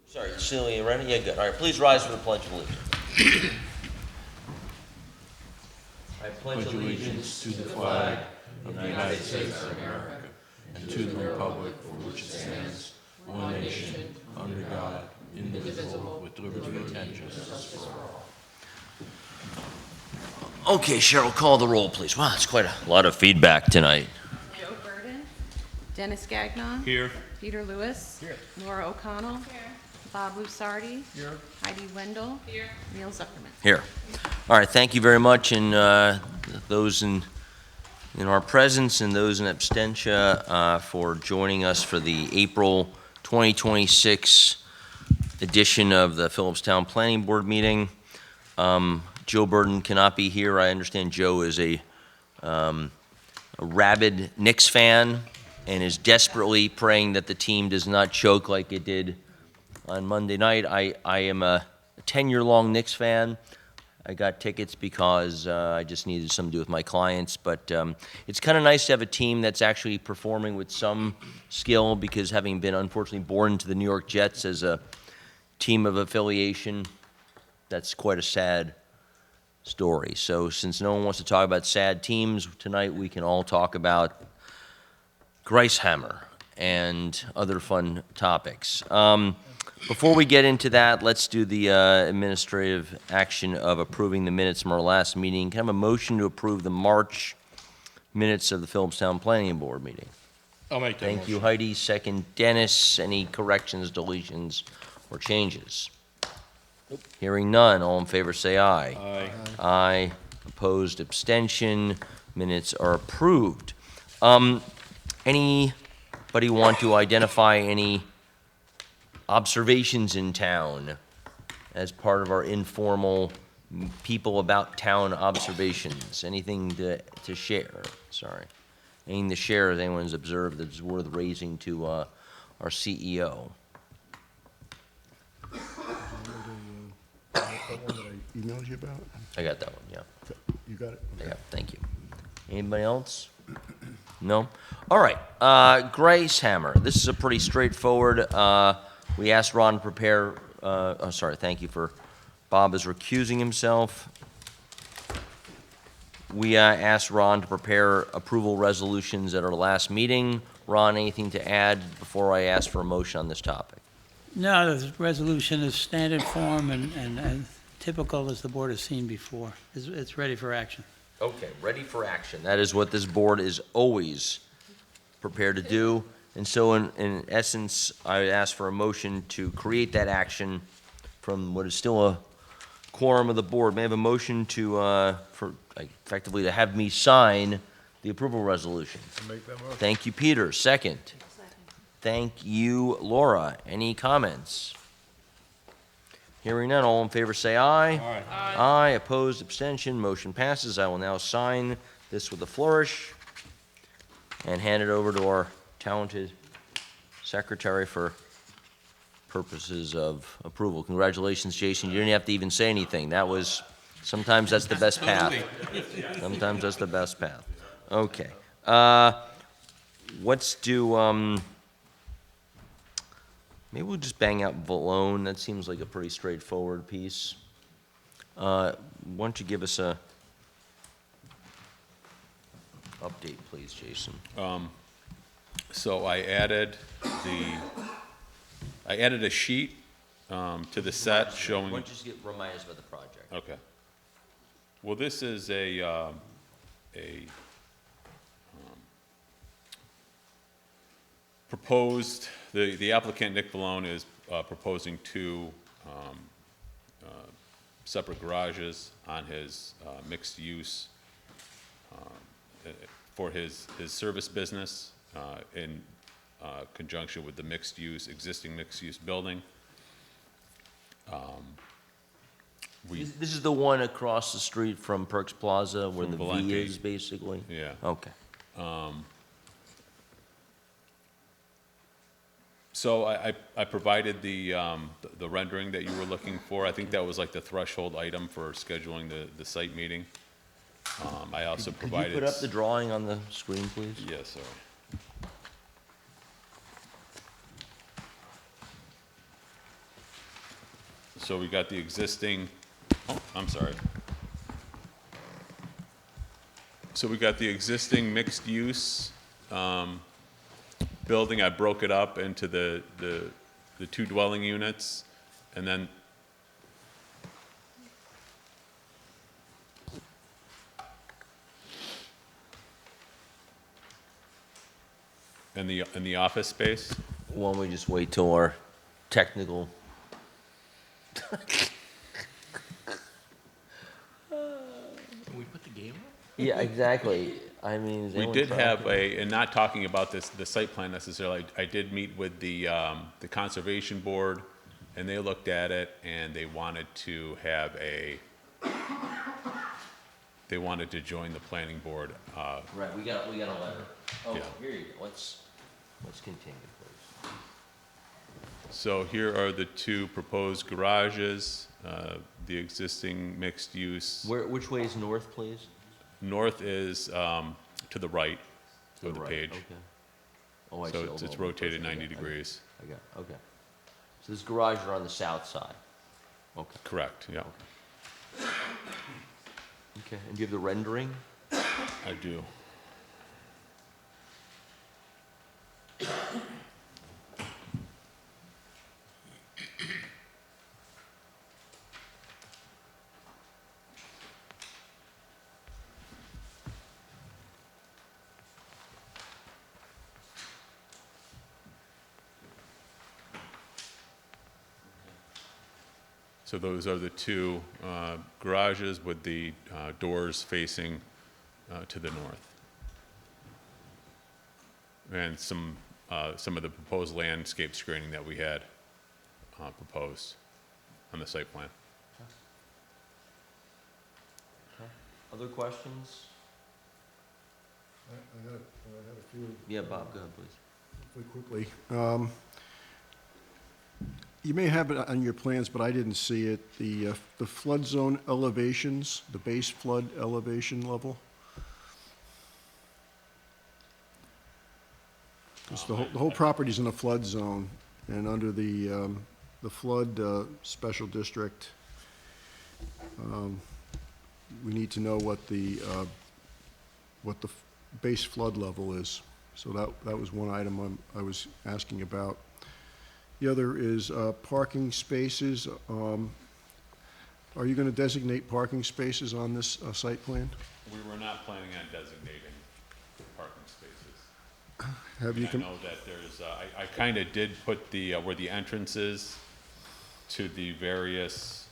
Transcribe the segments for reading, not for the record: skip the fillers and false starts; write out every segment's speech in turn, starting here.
Sorry, Celia, ready? Yeah, good. All right, please rise for the Pledge of Allegiance. I pledge allegiance to the flag of the United States of America and to the republic for which it stands, one nation, under God, indivisible, with liberty and justice for all. Okay, Cheryl, call the roll, please. Wow, that's quite a lot of feedback tonight. Joe Burden. Dennis Gagnon. Here. Peter Lewis. Here. Laura O'Connell. Here. Bob Lusardi. Here. Heidi Wendell. Here. Neil Zuckerman. Here. All right, thank you very much, and those in our presence and those in absentia for joining us for the April 2026 edition of the Philipstown Planning Board meeting. Joe Burden cannot be here. I understand Joe is a rabid Knicks fan and is desperately praying that the team does not choke like it did on Monday night. I am a 10-year-long Knicks fan. I got tickets because I just needed something to do with my clients, but it's kind of nice to have a team that's actually performing with some skill, because having been unfortunately born into the New York Jets as a team of affiliation, that's quite a sad story. So since no one wants to talk about sad teams, tonight we can all talk about Griesshammer and other fun topics. Before we get into that, let's do the administrative action of approving the minutes from our last meeting. Can I have a motion to approve the March minutes of the Philipstown Planning Board meeting? I'll make that motion. Thank you, Heidi. Second, Dennis. Any corrections, deletions, or changes? Nope. Hearing none. All in favor say aye. Aye. Aye. Opposed, abstention. Minutes are approved. Anybody want to identify any observations in town as part of our informal people about town observations? Anything to share? Sorry. Anything to share as anyone's observed that's worth raising to our CEO? That one that I emailed you about? I got that one, yeah. You got it? Yeah, thank you. Anybody else? No? All right, Griesshammer. This is a pretty straightforward, we asked Ron to prepare, thank you for, Bob is recusing himself. We asked Ron to prepare approval resolutions at our last meeting. Ron, anything to add before I ask for a motion on this topic? No, the resolution is standard form and typical as the board has seen before. It's ready for action. Okay, ready for action. That is what this board is always prepared to do. And so in essence, I ask for a motion to create that action from what is still a quorum of the board. May I have a motion to, effectively to have me sign the approval resolution? Make that motion. Thank you, Peter. Second. Thank you, Laura. Any comments? Hearing none, all in favor say aye. Aye. Aye, opposed, abstention, motion passes. I will now sign this with a flourish and hand it over to our talented secretary for purposes of approval. Congratulations, Jason. You didn't have to even say anything. That was, sometimes that's the best path. Sometimes that's the best path. Okay. Let's do, maybe we'll just bang out Valone. That seems like a pretty straightforward piece. Why don't you give us a update, please, Jason? So I added a sheet to the set showing. Why don't you just remind us about the project? Okay. Well, this is a proposed. The applicant Nick Valone is proposing two separate garages on his mixed use for his service business in conjunction with the existing mixed use building. This is the one across the street from Perks Plaza where From the Valenti. V is, basically? Yeah. Okay. So I provided the rendering that you were looking for. I think that was like the threshold item for scheduling the site meeting. I also provided. Could you put up the drawing on the screen, please? Yes, sir. So we got the existing, oh, I'm sorry. So we got the existing mixed-use building. I broke it up into the two dwelling units, and then in the office space. Why don't we just wait till our technical? Can we put the game up? Yeah, exactly. I mean, is We anyone did have tracking? and not talking about the site plan necessarily, I did meet with the conservation board, and they looked at it, and they wanted to join the planning board. Right, we got a letter. Oh, Yeah. here you go. Let's continue, please. So here are the two proposed garages, the existing mixed use. Which way is north, please? North is to the right To of the right, page. Okay. Oh, I see. So Hold it's on, rotated I got 90 it, degrees. I got it, okay. So this garage are on the south side? Okay. Correct, yeah. Okay, and do you have the rendering? I do. So those are the two garages with the doors facing to the north. And some of the proposed landscape screening that we had proposed on the site plan. Other questions? I had a few. Yeah, Bob, go ahead, please. Really quickly. You may have it on your plans, but I didn't see it. The flood zone elevations, the base flood elevation level. 'Cause the whole property's in a flood zone, and under the flood special district, we need to know what the base flood level is. So that was one item I was asking about. The other is parking spaces. Are you going to designate parking spaces on this site plan? We were not planning on designating parking spaces. Have you, I know that there's, I kind of did put the, where the entrance is to the various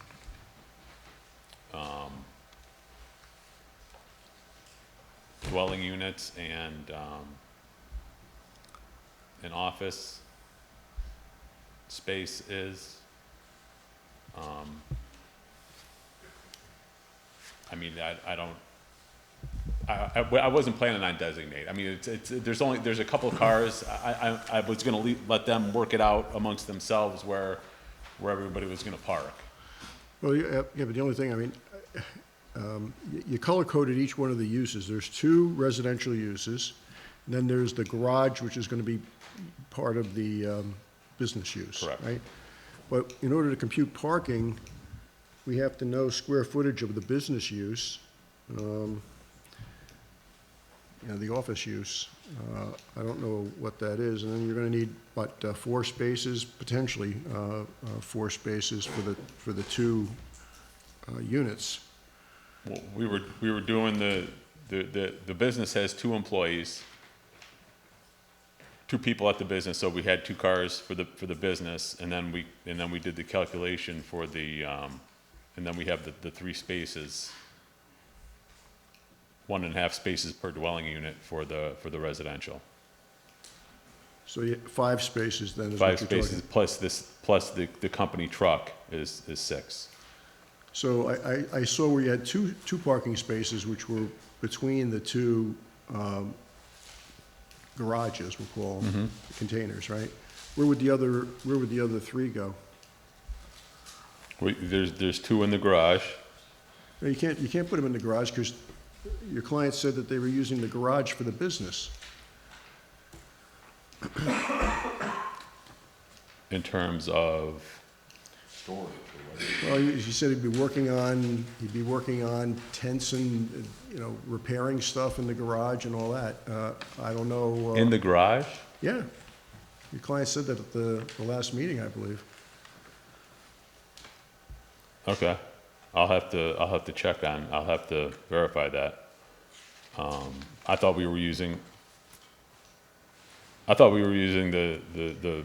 dwelling units and an office space is. I mean, I don't, I wasn't planning on designating. I mean, there's a couple of cars. I was gonna let them work it out amongst themselves where everybody was gonna park. well, yeah, but the only thing, I mean, you color-coded each one of the uses. There's two residential uses, and then there's the garage, which is going to be part of the business use. Correct. Right? But in order to compute parking, we have to know square footage of the business use, the office use. I don't know what that is, and then you're going to need, what, 4 spaces, potentially 4 spaces for the two units. Well, we were doing the business has 2 employees, 2 people at the business, so we had 2 cars for the business, and then we did the calculation for the, and then we have the 3 spaces, 1.5 spaces per dwelling unit for the residential. So 5 spaces then is 5 what you're spaces talking. plus the company truck is 6. So I saw where you had two parking spaces, which were between the two garages, we'll call them, containers, right? Where would the other 3 go? There's 2 in the garage. No, you can't put them in the garage because your client said that they were using the garage for the business. In terms of, storage or whatever. Well, you said he'd be working on tents and, repairing stuff in the garage and all that. I don't know. In the garage? Yeah. Your client said that at the last meeting, I believe. Okay. I'll have to check I'll have to verify that. I thought we were using the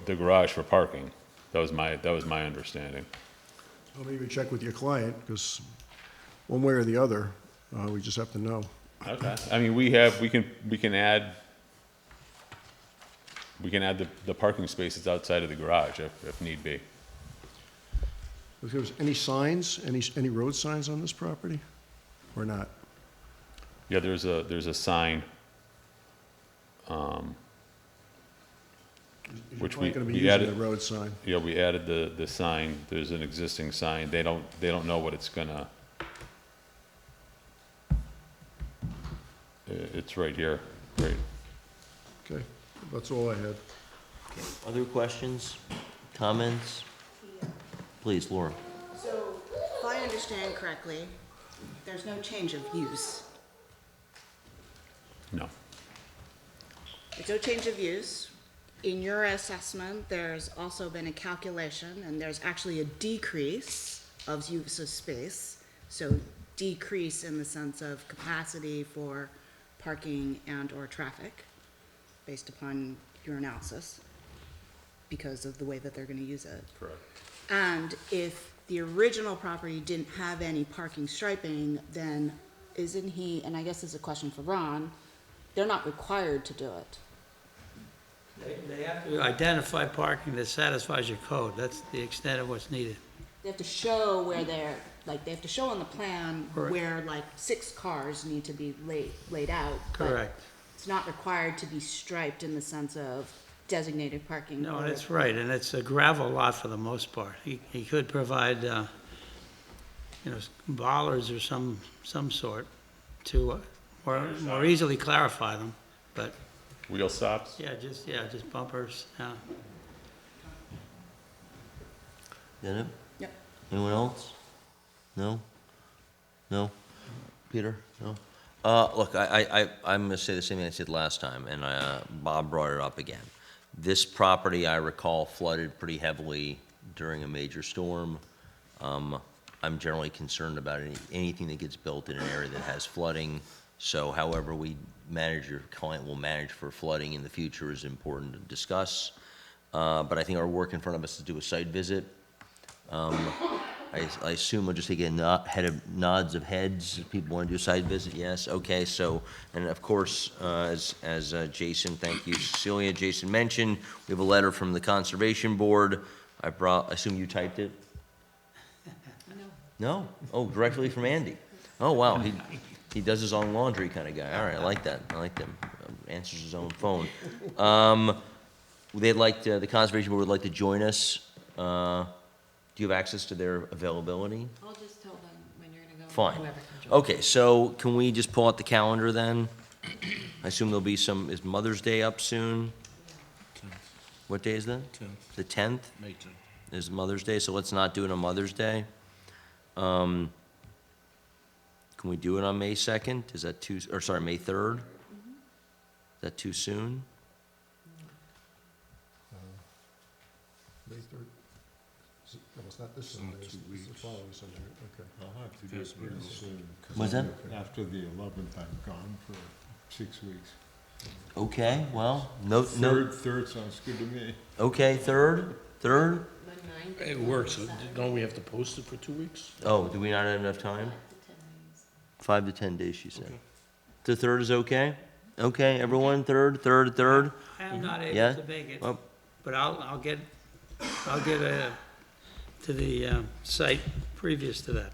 garage for parking. That was my understanding. Well, maybe check with your client, because one way or the other, we just have to know. Okay. I mean, we can add the parking spaces outside of the garage if need be. If there was any signs, any road signs on this property, or not? Yeah, there's a sign. Which You're going to be we using added. the road sign. Yeah, we added the sign. There's an existing sign. They don't know what it's gonna. It's right here. Right. Okay, that's all I had. Other questions, comments? Please, Laura. So, if I understand correctly, there's no change of use. No. There's no change of use. In your assessment, there's also been a calculation, and there's actually a decrease of use of space. So decrease in the sense of capacity for parking and/or traffic, based upon your analysis, because of the way that they're gonna use it. Correct. And if the original property didn't have any parking striping, then isn't he, and I guess this is a question for Ron, they're not required to do it. They have to identify parking that satisfies your code. That's the extent of what's needed. They have to show where they're, like, they have to show on the plan Correct. where, like, 6 cars need to be laid out. but Correct. It's not required to be striped in the sense of designated parking. No, or- that's right, and it's a gravel lot for the most part. He could provide, bollards or some sort to more easily clarify them, but, Wheel stops. just bumpers, yeah. That it? Yep. Anyone else? No? No? Peter? No? Look, I'm gonna say the same thing I said last time, and Bob brought it up again. This property, I recall, flooded pretty heavily during a major storm. I'm generally concerned about anything that gets built in an area that has flooding. So however we manage, your client will manage for flooding in the future is important to discuss. But I think our work in front of us is to do a site visit. I assume we'll just take nods of heads. If people want to do a site visit, yes, okay. So, and of course, as Jason, thank you, Cecilia, Jason mentioned, we have a letter from the Conservation Board. I assume you typed it? No? Oh, directly from Andy. Oh, wow, he does his own laundry kind of guy. All right, I like that. I like them. Answers his own phone. They'd like to, the Conservation Board would like to join us. Do you have access to their availability? I'll just tell them when you're gonna go. Fine. Whoever can join. Okay, so can we just pull out the calendar then? I assume there'll be is Mother's Day up soon? What day is that? 10th. The 10th May 10th. is Mother's Day, so let's not do it on Mother's Day. Can we do it on May 2nd? Is that May 3rd? Is that too soon? May 3rd? No, it's not this Sunday, it's the following Sunday, okay. I'll have to do it pretty soon. 'Cause What's that? After the 11th, I'm gone for 6 weeks. Okay, well, no, Third sounds good to me. okay, 3rd? It works. Don't we have to post it for 2 weeks? Oh, do we not have enough time? 5 to 10 days, she said. The 3rd is okay? Okay, everyone, 3rd? I am not Yeah? able to make it, Well, but I'll get to the site previous to that.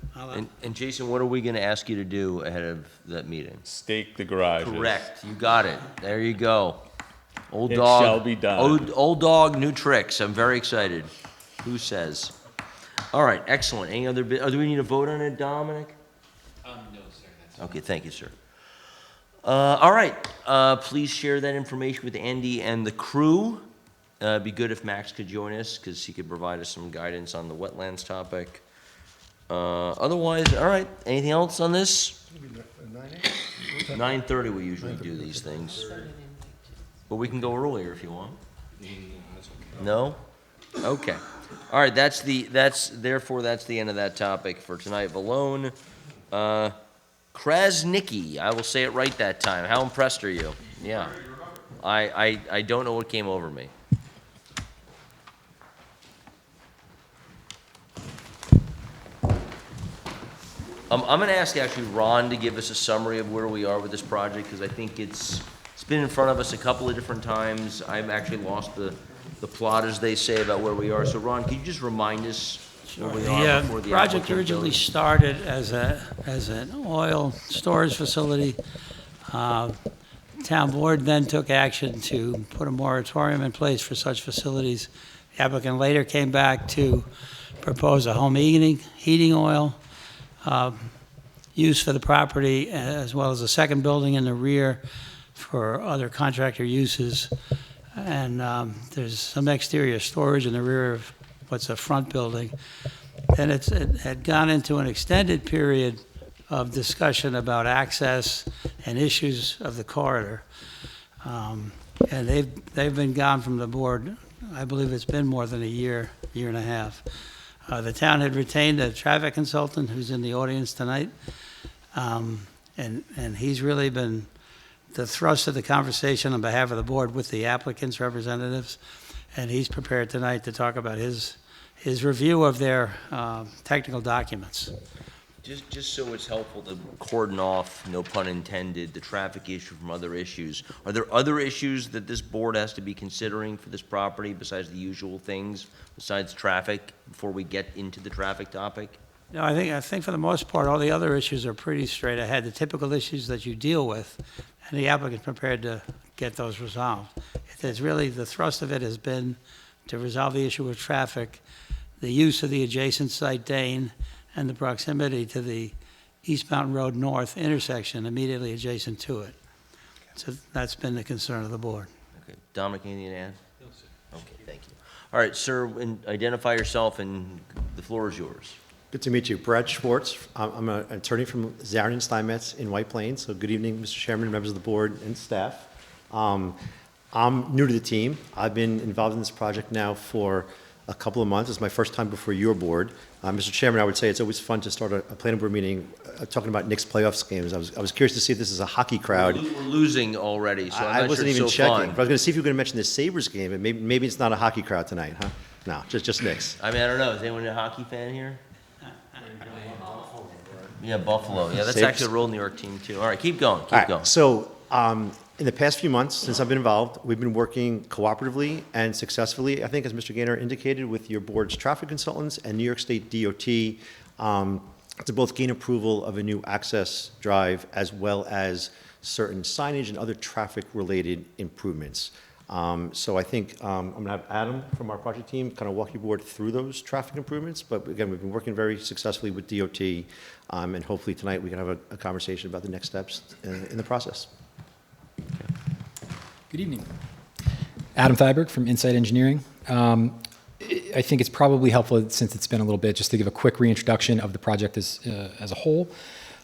And Jason, what are we gonna ask you to do ahead of that meeting? Stake the garages. Correct, you got it. There you go. Old It dog. shall be done. Old dog, new tricks. I'm very excited. Who says? All right, excellent. Any other, do we need a vote on it, Dominic? No, sir, that's. Okay, thank you, sir. All right, please share that information with Andy and the crew. It'd be good if Max could join us, because he could provide us some guidance on the wetlands topic. Otherwise, all right, anything else on this? 9:30 we usually do these things. But we can go earlier if you want. No? Okay. All right, therefore that's the end of that topic for tonight. Valone, Krasniqi, I will say it right that time. How impressed are you? Yeah. I don't know what came over me. I'm gonna ask actually Ron to give us a summary of where we are with this project, because I think it's been in front of us a couple of different times. I've actually lost the plot, as they say, about where we are. So Ron, could you just remind us where we are before the project applicant originally goes? started as an oil storage facility. Town board then took action to put a moratorium in place for such facilities. The applicant later came back to propose a home heating oil use for the property, as well as a second building in the rear for other contractor uses. And there's some exterior storage in the rear of what's a front building. And it had gone into an extended period of discussion about access and issues of the corridor. And they've been gone from the board, I believe it's been more than a year and a half. The town had retained a traffic consultant who's in the audience tonight. And he's really been the thrust of the conversation on behalf of the board with the applicant's representatives. And he's prepared tonight to talk about his review of their technical documents. Just so it's helpful to cordon off, no pun intended, the traffic issue from other issues. Are there other issues that this board has to be considering for this property besides the usual things, besides traffic, before we get into the traffic topic? No, I think for the most part, all the other issues are pretty straight ahead, the typical issues that you deal with, and the applicant's prepared to get those resolved. It's really, the thrust of it has been to resolve the issue with traffic, the use of the adjacent site Dane, and the proximity to the East Mountain Road North intersection immediately adjacent to it. So that's been the concern of the board. Okay, Dominic, anything to add? No, sir. Okay, thank you. All right, sir, identify yourself and the floor is yours. Good to meet you. Brad Schwartz. I'm an attorney from Zarian Steinmetz in White Plains. So good evening, Mr. Chairman, members of the board, and staff. I'm new to the team. I've been involved in this project now for a couple of months. It's my first time before your board. Mr. Chairman, I would say it's always fun to start a planning board meeting talking about Knicks playoffs games. I was curious to see if this is a hockey crowd. We're losing already, so I'm I not wasn't sure even it's so checking. fun. But I was going to see if you were going to mention the Sabres game, and maybe it's not a hockey crowd tonight, huh? No, just Knicks. I mean, I don't know, is anyone a hockey fan here? Yeah, Buffalo. Yeah, that's Sabres. actually a real New York team, too. All right, keep going, All keep right, going. so in the past few months, since I've been involved, we've been working cooperatively and successfully, I think, as Mr. Gaynor indicated, with your board's traffic consultants and New York State DOT to both gain approval of a new access drive as well as certain signage and other traffic-related improvements. So I think I'm going to have Adam from our project team kind of walk your board through those traffic improvements. But again, we've been working very successfully with DOT, and hopefully tonight we can have a conversation about the next steps in the process. Good evening. Adam Thyberg from Insight Engineering. I think it's probably helpful, since it's been a little bit, just to give a quick reintroduction of the project as a whole.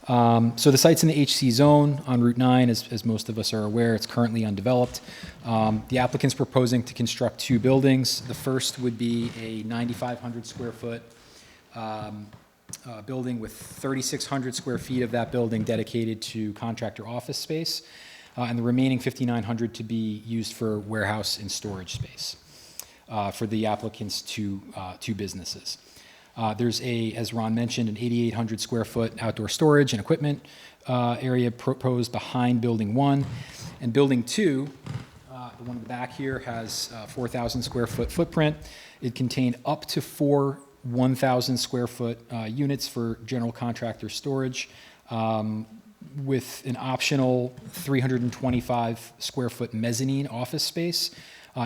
So the site's in the HC zone on Route 9, as most of us are aware. It's currently undeveloped. The applicant's proposing to construct two buildings. The first would be a 9,500 square foot building with 3,600 square feet of that building dedicated to contractor office space, and the remaining 5,900 to be used for warehouse and storage space for the applicant's two businesses. There's as Ron mentioned, an 8,800 square foot outdoor storage and equipment area proposed behind Building 1. And Building 2, the one in the back here, has 4,000 square foot footprint. It contained up to 4 1,000 square foot units for general contractor storage, with an optional 325 square foot mezzanine office space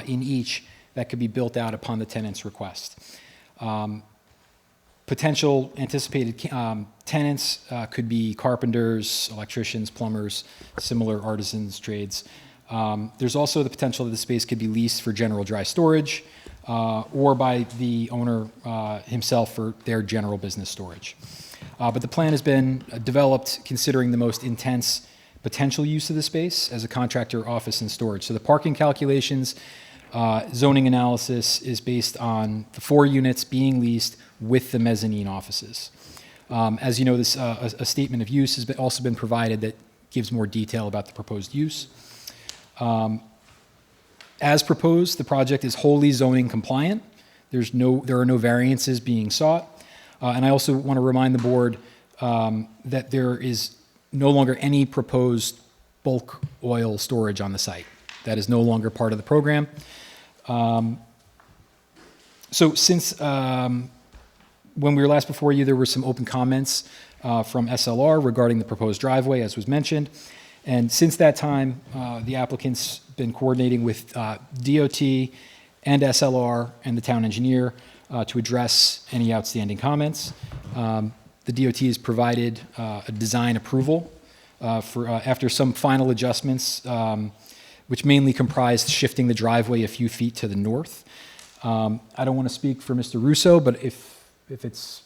in each that could be built out upon the tenant's request. Potential anticipated tenants could be carpenters, electricians, plumbers, similar artisans, trades. There's also the potential that the space could be leased for general dry storage or by the owner himself for their general business storage. But the plan has been developed considering the most intense potential use of the space as a contractor office and storage. So the parking calculations, zoning analysis is based on the 4 units being leased with the mezzanine offices. As you know, this a statement of use has also been provided that gives more detail about the proposed use. As proposed, the project is wholly zoning compliant. There are no variances being sought. And I also want to remind the board that there is no longer any proposed bulk oil storage on the site. That is no longer part of the program. So since when we were last before you, there were some open comments from SLR regarding the proposed driveway, as was mentioned. And since that time, the applicant's been coordinating with DOT and SLR and the town engineer to address any outstanding comments. The DOT has provided a design approval after some final adjustments, which mainly comprised shifting the driveway a few feet to the north. I don't want to speak for Mr. Russo, but if it's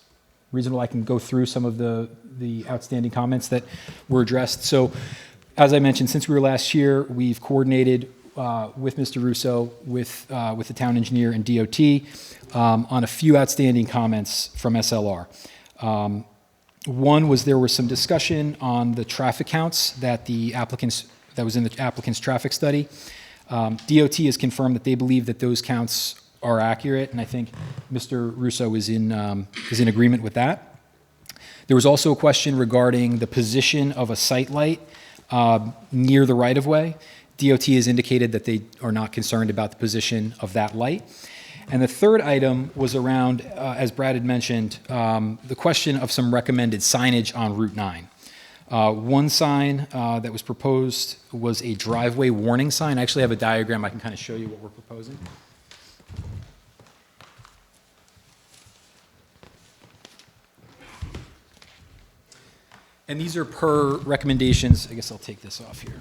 reasonable, I can go through some of the outstanding comments that were addressed. So, as I mentioned, since we were last here, we've coordinated with Mr. Russo, with the town engineer and DOT on a few outstanding comments from SLR. One was there was some discussion on the traffic counts that was in the applicant's traffic study. DOT has confirmed that they believe that those counts are accurate, and I think Mr. Russo is in agreement with that. There was also a question regarding the position of a site light near the right-of-way. DOT has indicated that they are not concerned about the position of that light. And the third item was around, as Brad had mentioned, the question of some recommended signage on Route 9. One sign that was proposed was a driveway warning sign. I actually have a diagram. I can kind of show you what we're proposing. And these are per recommendations. I guess I'll take this off here.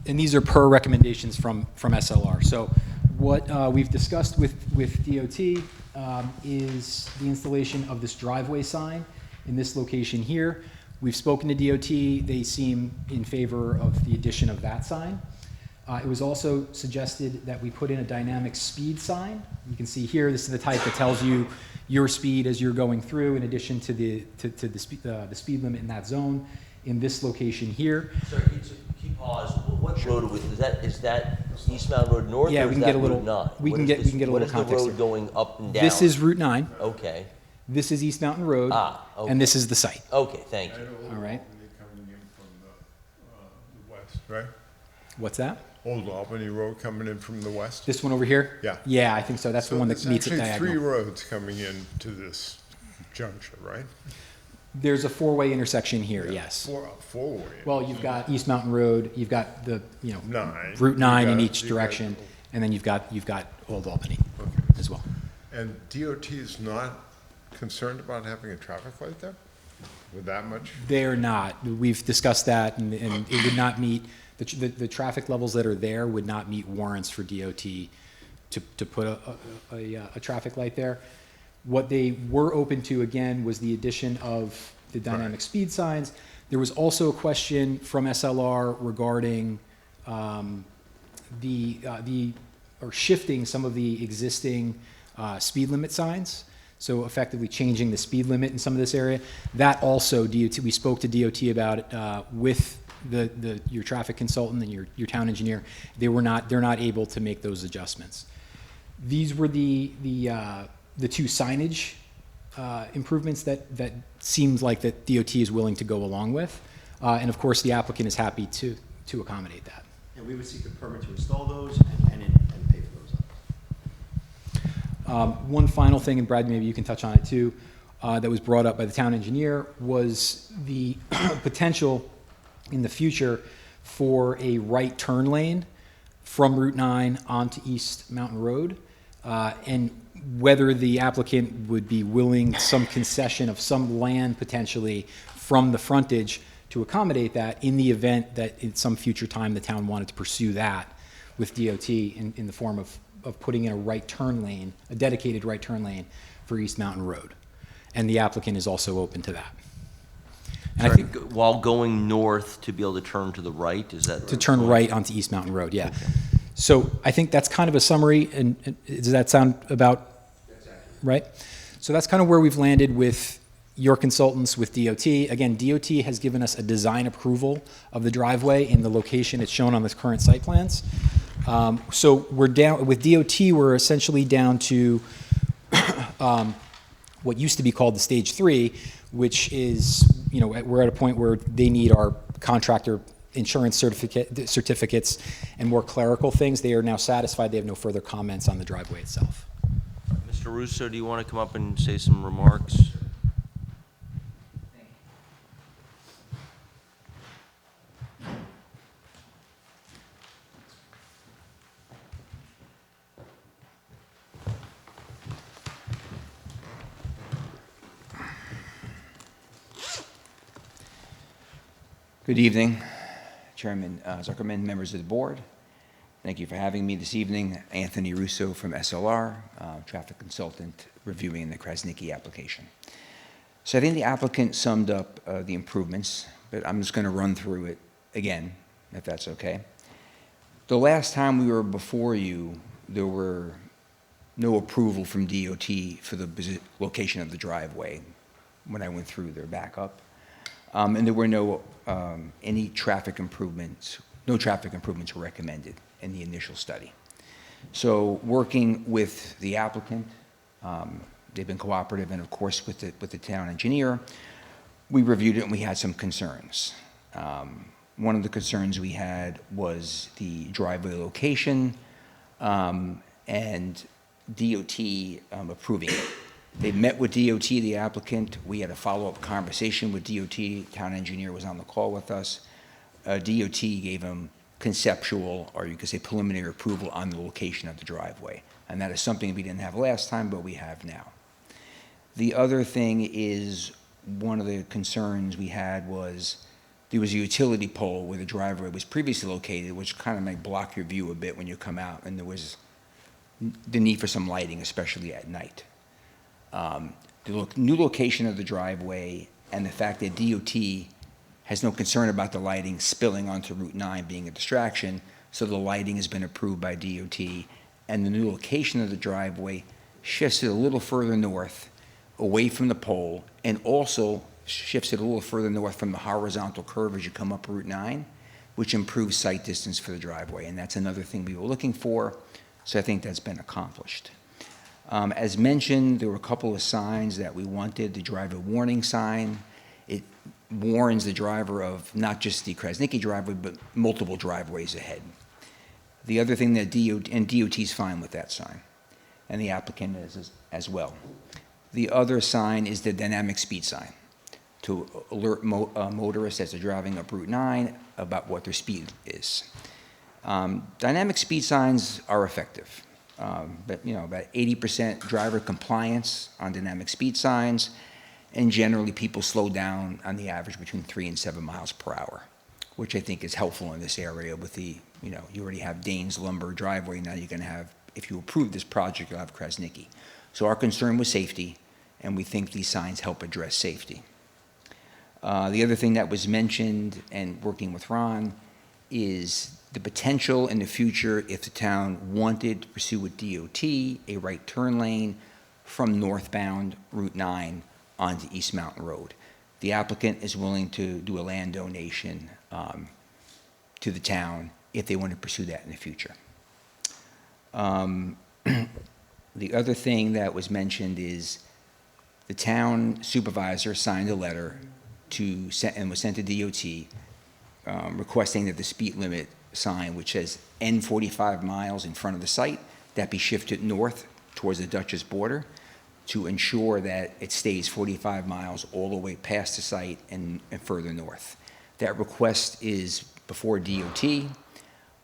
And these are per recommendations from SLR. So what we've discussed with DOT is the installation of this driveway sign in this location here. We've spoken to DOT. They seem in favor of the addition of that sign. It was also suggested that we put in a dynamic speed sign. You can see here, this is the type that tells you your speed as you're going through, in addition to the speed limit in that zone in this location here. Sir, can you pause? What road is that East Mountain Road North? Yeah, or we is can get that a little. Route 9? We can get a little context. What is the road here. going up and down? This is Route 9. Okay. This is East Mountain Road. Okay. And this is the site. Okay, thank you. All right. Coming in from the west, right? What's that? Old Albany Road coming in from the west? This one over here? Yeah. Yeah, I think so. That's the one that meets at There's actually 3 diagonal. roads coming into this juncture, right? There's a 4-way intersection here, yes. Four-way. Well, you've got East Mountain Road, you've got the, Nine. Route 9 in You've each got- direction, and then you've got Old Albany as well. And DOT is not concerned about having a traffic light there? With that much? They're not. We've discussed that, and it would not meet, the traffic levels that are there would not meet warrants for DOT to put a traffic light there. What they were open to, again, was the addition of the dynamic speed signs. There was also a question from SLR regarding shifting some of the existing speed limit signs. So effectively changing the speed limit in some of this area. That also, DOT, we spoke to DOT about it with your traffic consultant and your town engineer. They're not able to make those adjustments. These were the 2 signage improvements that seemed like that DOT is willing to go along with. And of course, the applicant is happy to accommodate that. And we would seek a permit to install those and pay for those. One final thing, and Brad, maybe you can touch on it too, that was brought up by the town engineer was the potential in the future for a right turn lane from Route 9 onto East Mountain Road. And whether the applicant would be willing some concession of some land potentially from the frontage to accommodate that in the event that in some future time the town wanted to pursue that with DOT in the form of putting in a right turn lane, a dedicated right turn lane for East Mountain Road. And the applicant is also open to that. And I think While going north to be able to turn to the right, is that? to turn right onto East Mountain Road, yeah. So I think that's kind of a summary, and does that sound about right? So that's kind of where we've landed with your consultants with DOT. Again, DOT has given us a design approval of the driveway in the location it's shown on the current site plans. So we're down, with DOT, we're essentially down to what used to be called the stage 3, which is, you know, we're at a point where they need our contractor insurance certificates and more clerical things. They are now satisfied. They have no further comments on the driveway itself. Mr. Russo, do you want to come up and say some remarks? Good evening, Chairman Zuckerman, members of the board. Thank you for having me this evening. Anthony Russo from SLR, traffic consultant reviewing the Krasniqi application. So I think the applicant summed up the improvements, but I'm just going to run through it again, if that's okay. The last time we were before you, there were no approval from DOT for the location of the driveway when I went through their backup. And there were no any traffic improvements, no traffic improvements were recommended in the initial study. So working with the applicant, they've been cooperative, and of course with the town engineer, we reviewed it and we had some concerns. One of the concerns we had was the driveway location and DOT approving it. They met with DOT, the applicant. We had a follow-up conversation with DOT. Town engineer was on the call with us. DOT gave them conceptual, or you could say preliminary approval on the location of the driveway. And that is something we didn't have last time, but we have now. The other thing is, one of the concerns we had was there was a utility pole where the driveway was previously located, which kind of may block your view a bit when you come out, and there was the need for some lighting, especially at night. The new location of the driveway and the fact that DOT has no concern about the lighting spilling onto Route 9 being a distraction, so the lighting has been approved by DOT, and the new location of the driveway shifts it a little further north, away from the pole, and also shifts it a little further north from the horizontal curve as you come up Route 9, which improves sight distance for the driveway, and that's another thing we were looking for, so I think that's been accomplished. As mentioned, there were a couple of signs that we wanted. The driver warning sign, it warns the driver of not just the Krasniqi driveway, but multiple driveways ahead. The other thing that DOT's fine with that sign, and the applicant is as well. The other sign is the dynamic speed sign to alert motorists as they're driving up Route 9 about what their speed is. Dynamic speed signs are effective. But you know, about 80% driver compliance on dynamic speed signs, and generally people slow down on the average between 3 and 7 miles per hour, which I think is helpful in this area with the, you know, you already have Danes Lumber driveway, now you're going to have, if you approve this project, you'll have Krasniqi. So our concern was safety, and we think these signs help address safety. The other thing that was mentioned, and working with Ron, is the potential in the future, if the town wanted to pursue with DOT a right turn lane from northbound Route 9 onto East Mountain Road. The applicant is willing to do a land donation to the town if they want to pursue that in the future. The other thing that was mentioned is the town supervisor signed a letter and was sent to DOT requesting that the speed limit sign, which says N 45 miles in front of the site, that be shifted north towards the Dutchess border to ensure that it stays 45 miles all the way past the site and further north. That request is before DOT.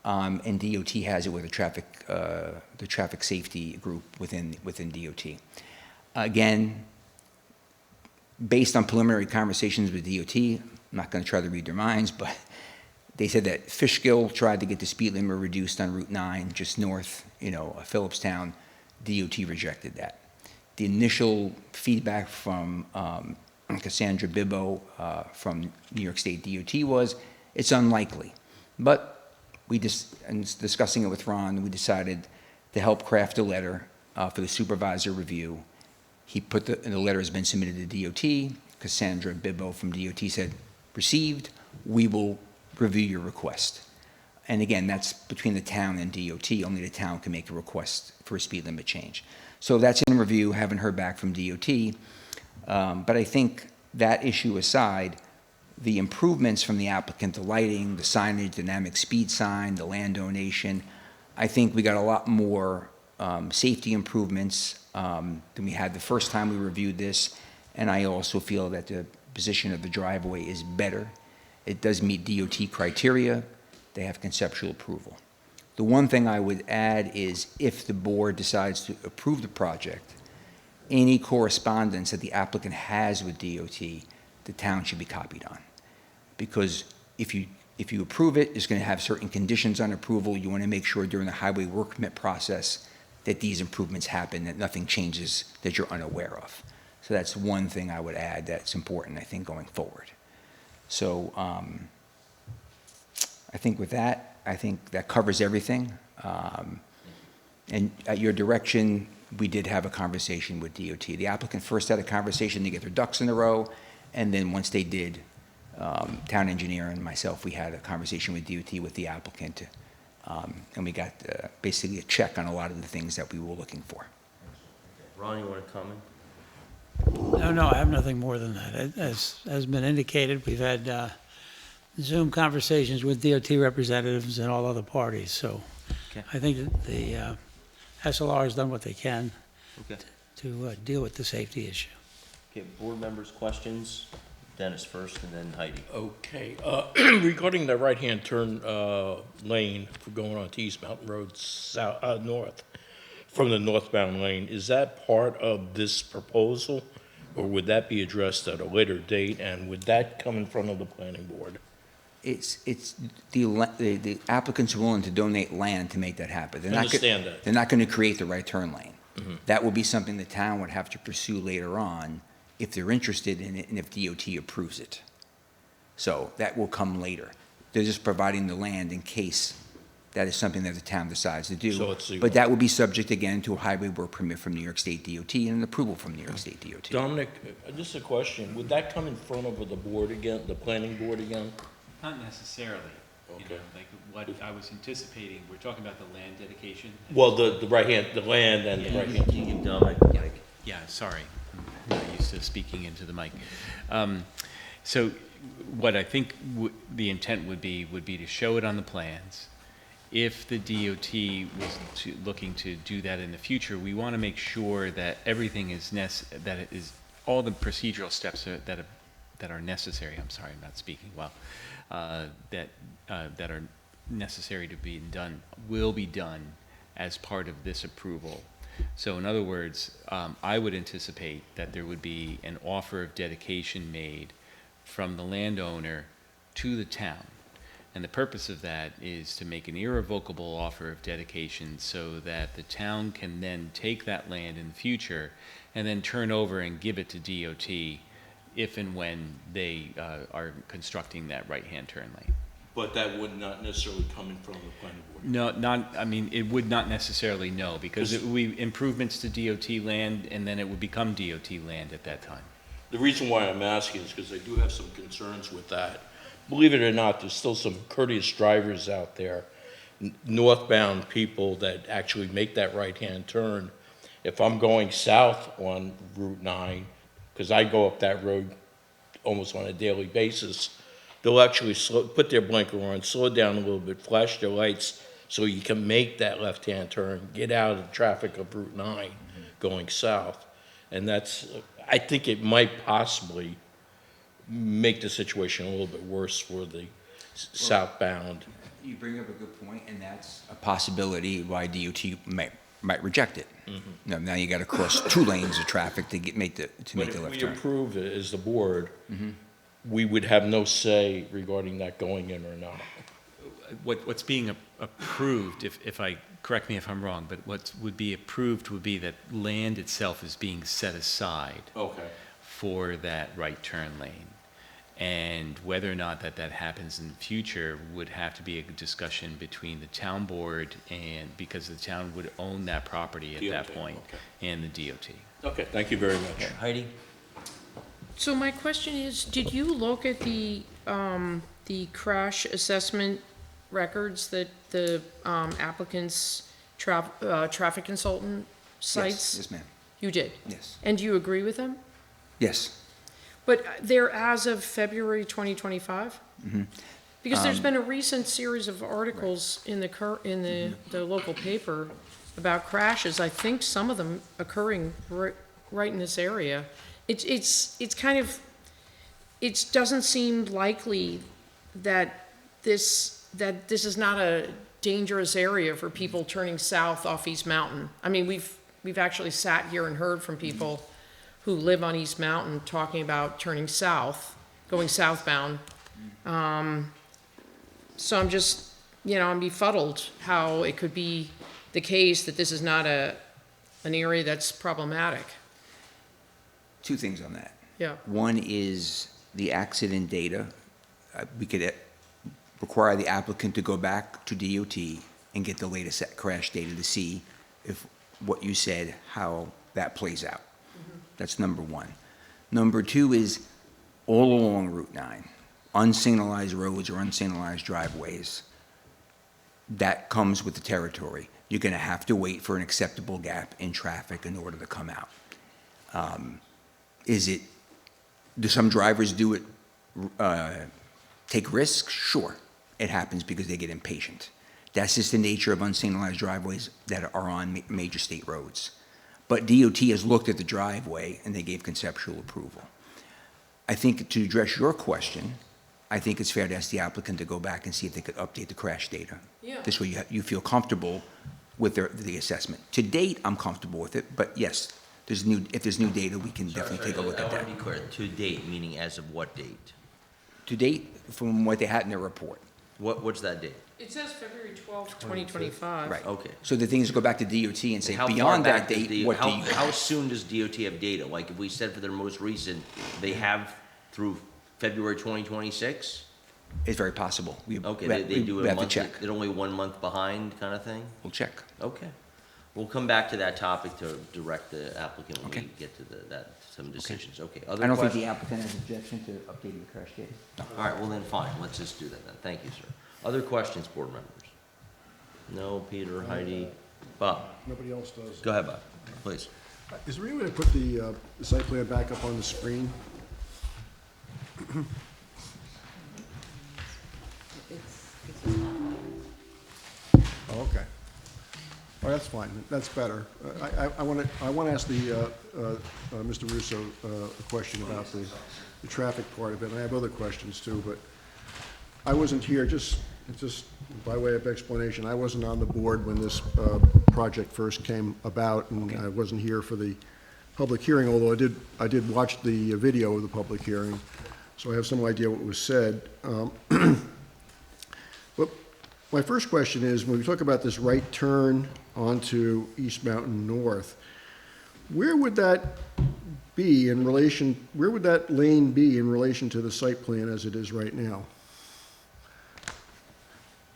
and DOT has it with the traffic safety group within DOT. Again, based on preliminary conversations with DOT, I'm not going to try to read their minds, but they said that Fishkill tried to get the speed limit reduced on Route 9 just north, of Philipstown. DOT rejected that. The initial feedback from Cassandra Bibbo from New York State DOT was it's unlikely. But and discussing it with Ron, we decided to help craft a letter for the supervisor review. He put the letter has been submitted to DOT. Cassandra Bibbo from DOT said, received, we will review your request. And again, that's between the town and DOT. Only the town can make a request for a speed limit change. So that's in review, haven't heard back from DOT. But I think that issue aside, the improvements from the applicant, the lighting, the signage, dynamic speed sign, the land donation, I think we got a lot more safety improvements than we had the first time we reviewed this. And I also feel that the position of the driveway is better. It does meet DOT criteria. They have conceptual approval. The one thing I would add is if the board decides to approve the project, any correspondence that the applicant has with DOT, the town should be copied on. Because if you approve it, it's going to have certain conditions on approval. You want to make sure during the highway work permit process that these improvements happen, that nothing changes that you're unaware of. So that's one thing I would add that's important, I think, going forward. So I think with that, I think that covers everything. And at your direction, we did have a conversation with DOT. The applicant first had a conversation to get their ducks in a row, and then once they did, town engineer and myself, we had a conversation with DOT with the applicant, and we got basically a check on a lot of the things that we were looking for. Ron, you want to comment? No, I have nothing more than that. As has been indicated, we've had Zoom conversations with DOT representatives and all other parties, so Okay. I think that the SLR has done what they can Okay. to deal with the safety issue. Okay, board members' questions? Dennis first and then Heidi. Okay, regarding the right-hand turn lane for going on to East Mountain Road north, from the northbound lane, is that part of this proposal, or would that be addressed at a later date, and would that come in front of the planning board? It's the applicant's willing to donate land to make that happen. They're Understand that. They're not going to create the right turn lane. Mhm. That will be something the town would have to pursue later on if they're interested in it and if DOT approves it. So that will come later. They're just providing the land in case that is something that the town decides to do. So it's the- But that would be subject again to a highway work permit from New York State DOT and an approval from New York State DOT. Dominic, just a question, would that come in front of the board again, the planning board again? Not necessarily. You know, Okay. like what I was anticipating, we're talking about the land dedication. Well, the right-hand, the land and the Yeah. right-hand. Can you give Dominic the mic? Yeah, sorry, I'm not used to speaking into the mic. So what I think the intent would be to show it on the plans. If the DOT was looking to do that in the future, we want to make sure that everything is that it is all the procedural steps that are necessary. I'm sorry, I'm not speaking well. That are necessary to be done will be done as part of this approval. So in other words, I would anticipate that there would be an offer of dedication made from the landowner to the town. And the purpose of that is to make an irrevocable offer of dedication so that the town can then take that land in the future and then turn over and give it to DOT if and when they are constructing that right-hand turn lane. But that would not necessarily come in front of the planning board? No, I mean, it would not necessarily, no, because it would be improvements to DOT land, and then it would become DOT land at that time. The reason why I'm asking is because I do have some concerns with that. Believe it or not, there's still some courteous drivers out there, northbound people that actually make that right-hand turn. If I'm going south on Route 9, because I go up that road almost on a daily basis, they'll actually put their blinker on, slow down a little bit, flash their lights so you can make that left-hand turn, get out of the traffic of Route 9 going south. And that's, I think it might possibly make the situation a little bit worse for the southbound You bring up a good point, and that's a possibility why DOT might reject it. Now you got to cross 2 lanes of traffic to make the But left if we turn. approve it as the board, we would have no say regarding that going in or not. What's being approved, if I, correct me if I'm wrong, but what would be approved would be that land itself is being set aside Okay. for that right turn lane. And whether or not that happens in the future would have to be a discussion between the town board and, because the town would own that property at that DOT, point, okay. and the DOT. Okay, thank you very much. Heidi? So my question is, did you look at the crash assessment records that the applicant's traffic consultant cites? Yes, ma'am. You did? Yes. And do you agree with them? Yes. But they're as of February 2025? Because there's been a recent series of articles in the local paper about crashes, I think some of them occurring right in this area. It's kind of, it doesn't seem likely that this is not a dangerous area for people turning south off East Mountain. I mean, we've actually sat here and heard from people who live on East Mountain talking about turning south, going southbound. So I'm just, I'm befuddled how it could be the case that this is not an area that's problematic. 2 things on that. Yeah. One is the accident data. We could require the applicant to go back to DOT and get the latest crash data to see if what you said, how that plays out. That's number 1. Number 2 is all along Route 9, unsignalized roads or unsignalized driveways, that comes with the territory. You're going to have to wait for an acceptable gap in traffic in order to come out. Do some drivers do it, take risks? Sure. It happens because they get impatient. That's just the nature of unsignalized driveways that are on major state roads. But DOT has looked at the driveway and they gave conceptual approval. I think to address your question, I think it's fair to ask the applicant to go back and see if they could update the crash data. Yeah. This way you feel comfortable with the assessment. To date, I'm comfortable with it, but yes, if there's new data, we can definitely take a look at I that. want to be clear, to date, meaning as of what date? To date, from what they had in their report. What's that date? It says February 12th, 2025. Right. Okay. So the thing is to go back to DOT and say, How far beyond back that does date, what do you? how soon does DOT have data? Like if we said for their most recent, they have through February 2026? It's very possible. Okay, they do we it a have to month, check. they're only 1 month behind kind of thing? We'll check. Okay. We'll come back to that topic to direct the applicant when we Okay. get to some decisions. Okay, I other don't think questions? the applicant has objection to updating the crash data. No. All right, well then, fine, let's just do that then. Thank you, sir. Other questions, board members? No, Peter, Heidi, Bob? Nobody else does. Go ahead, Bob, please. Is there any way to put the site plan back up on the screen? Oh, okay. Oh, that's fine, that's better. I want to ask Mr. Russo a question about the traffic part of it, and I have other questions too, but I wasn't here, just by way of explanation, I wasn't on the board when this project first came about, and I wasn't here for the public hearing, although I did watch the video of the public hearing, so I have some idea what was said. But my first question is, when we talk about this right turn onto East Mountain North, where would that be in relation, where would that lane be in relation to the site plan as it is right now?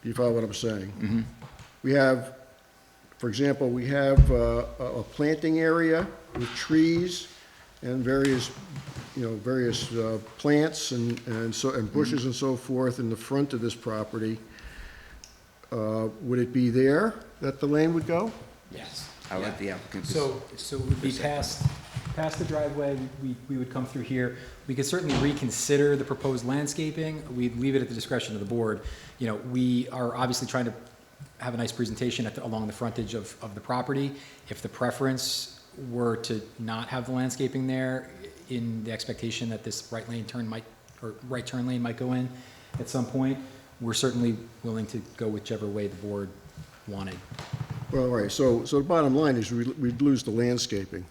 Do you follow what I'm saying? Mm-hmm. We have, for example, we have a planting area with trees and various plants and bushes and so forth in the front of this property. Would it be there that the lane would go? Yes. I'll let the applicant. So it would be past the driveway, we would come through here. We could certainly reconsider the proposed landscaping. We'd leave it at the discretion of the board. We are obviously trying to have a nice presentation along the frontage of the property. If the preference were to not have the landscaping there, in the expectation that this right turn lane might go in at some point, we're certainly willing to go whichever way the board wanted. Well, all right, so the bottom line is we'd lose the landscaping.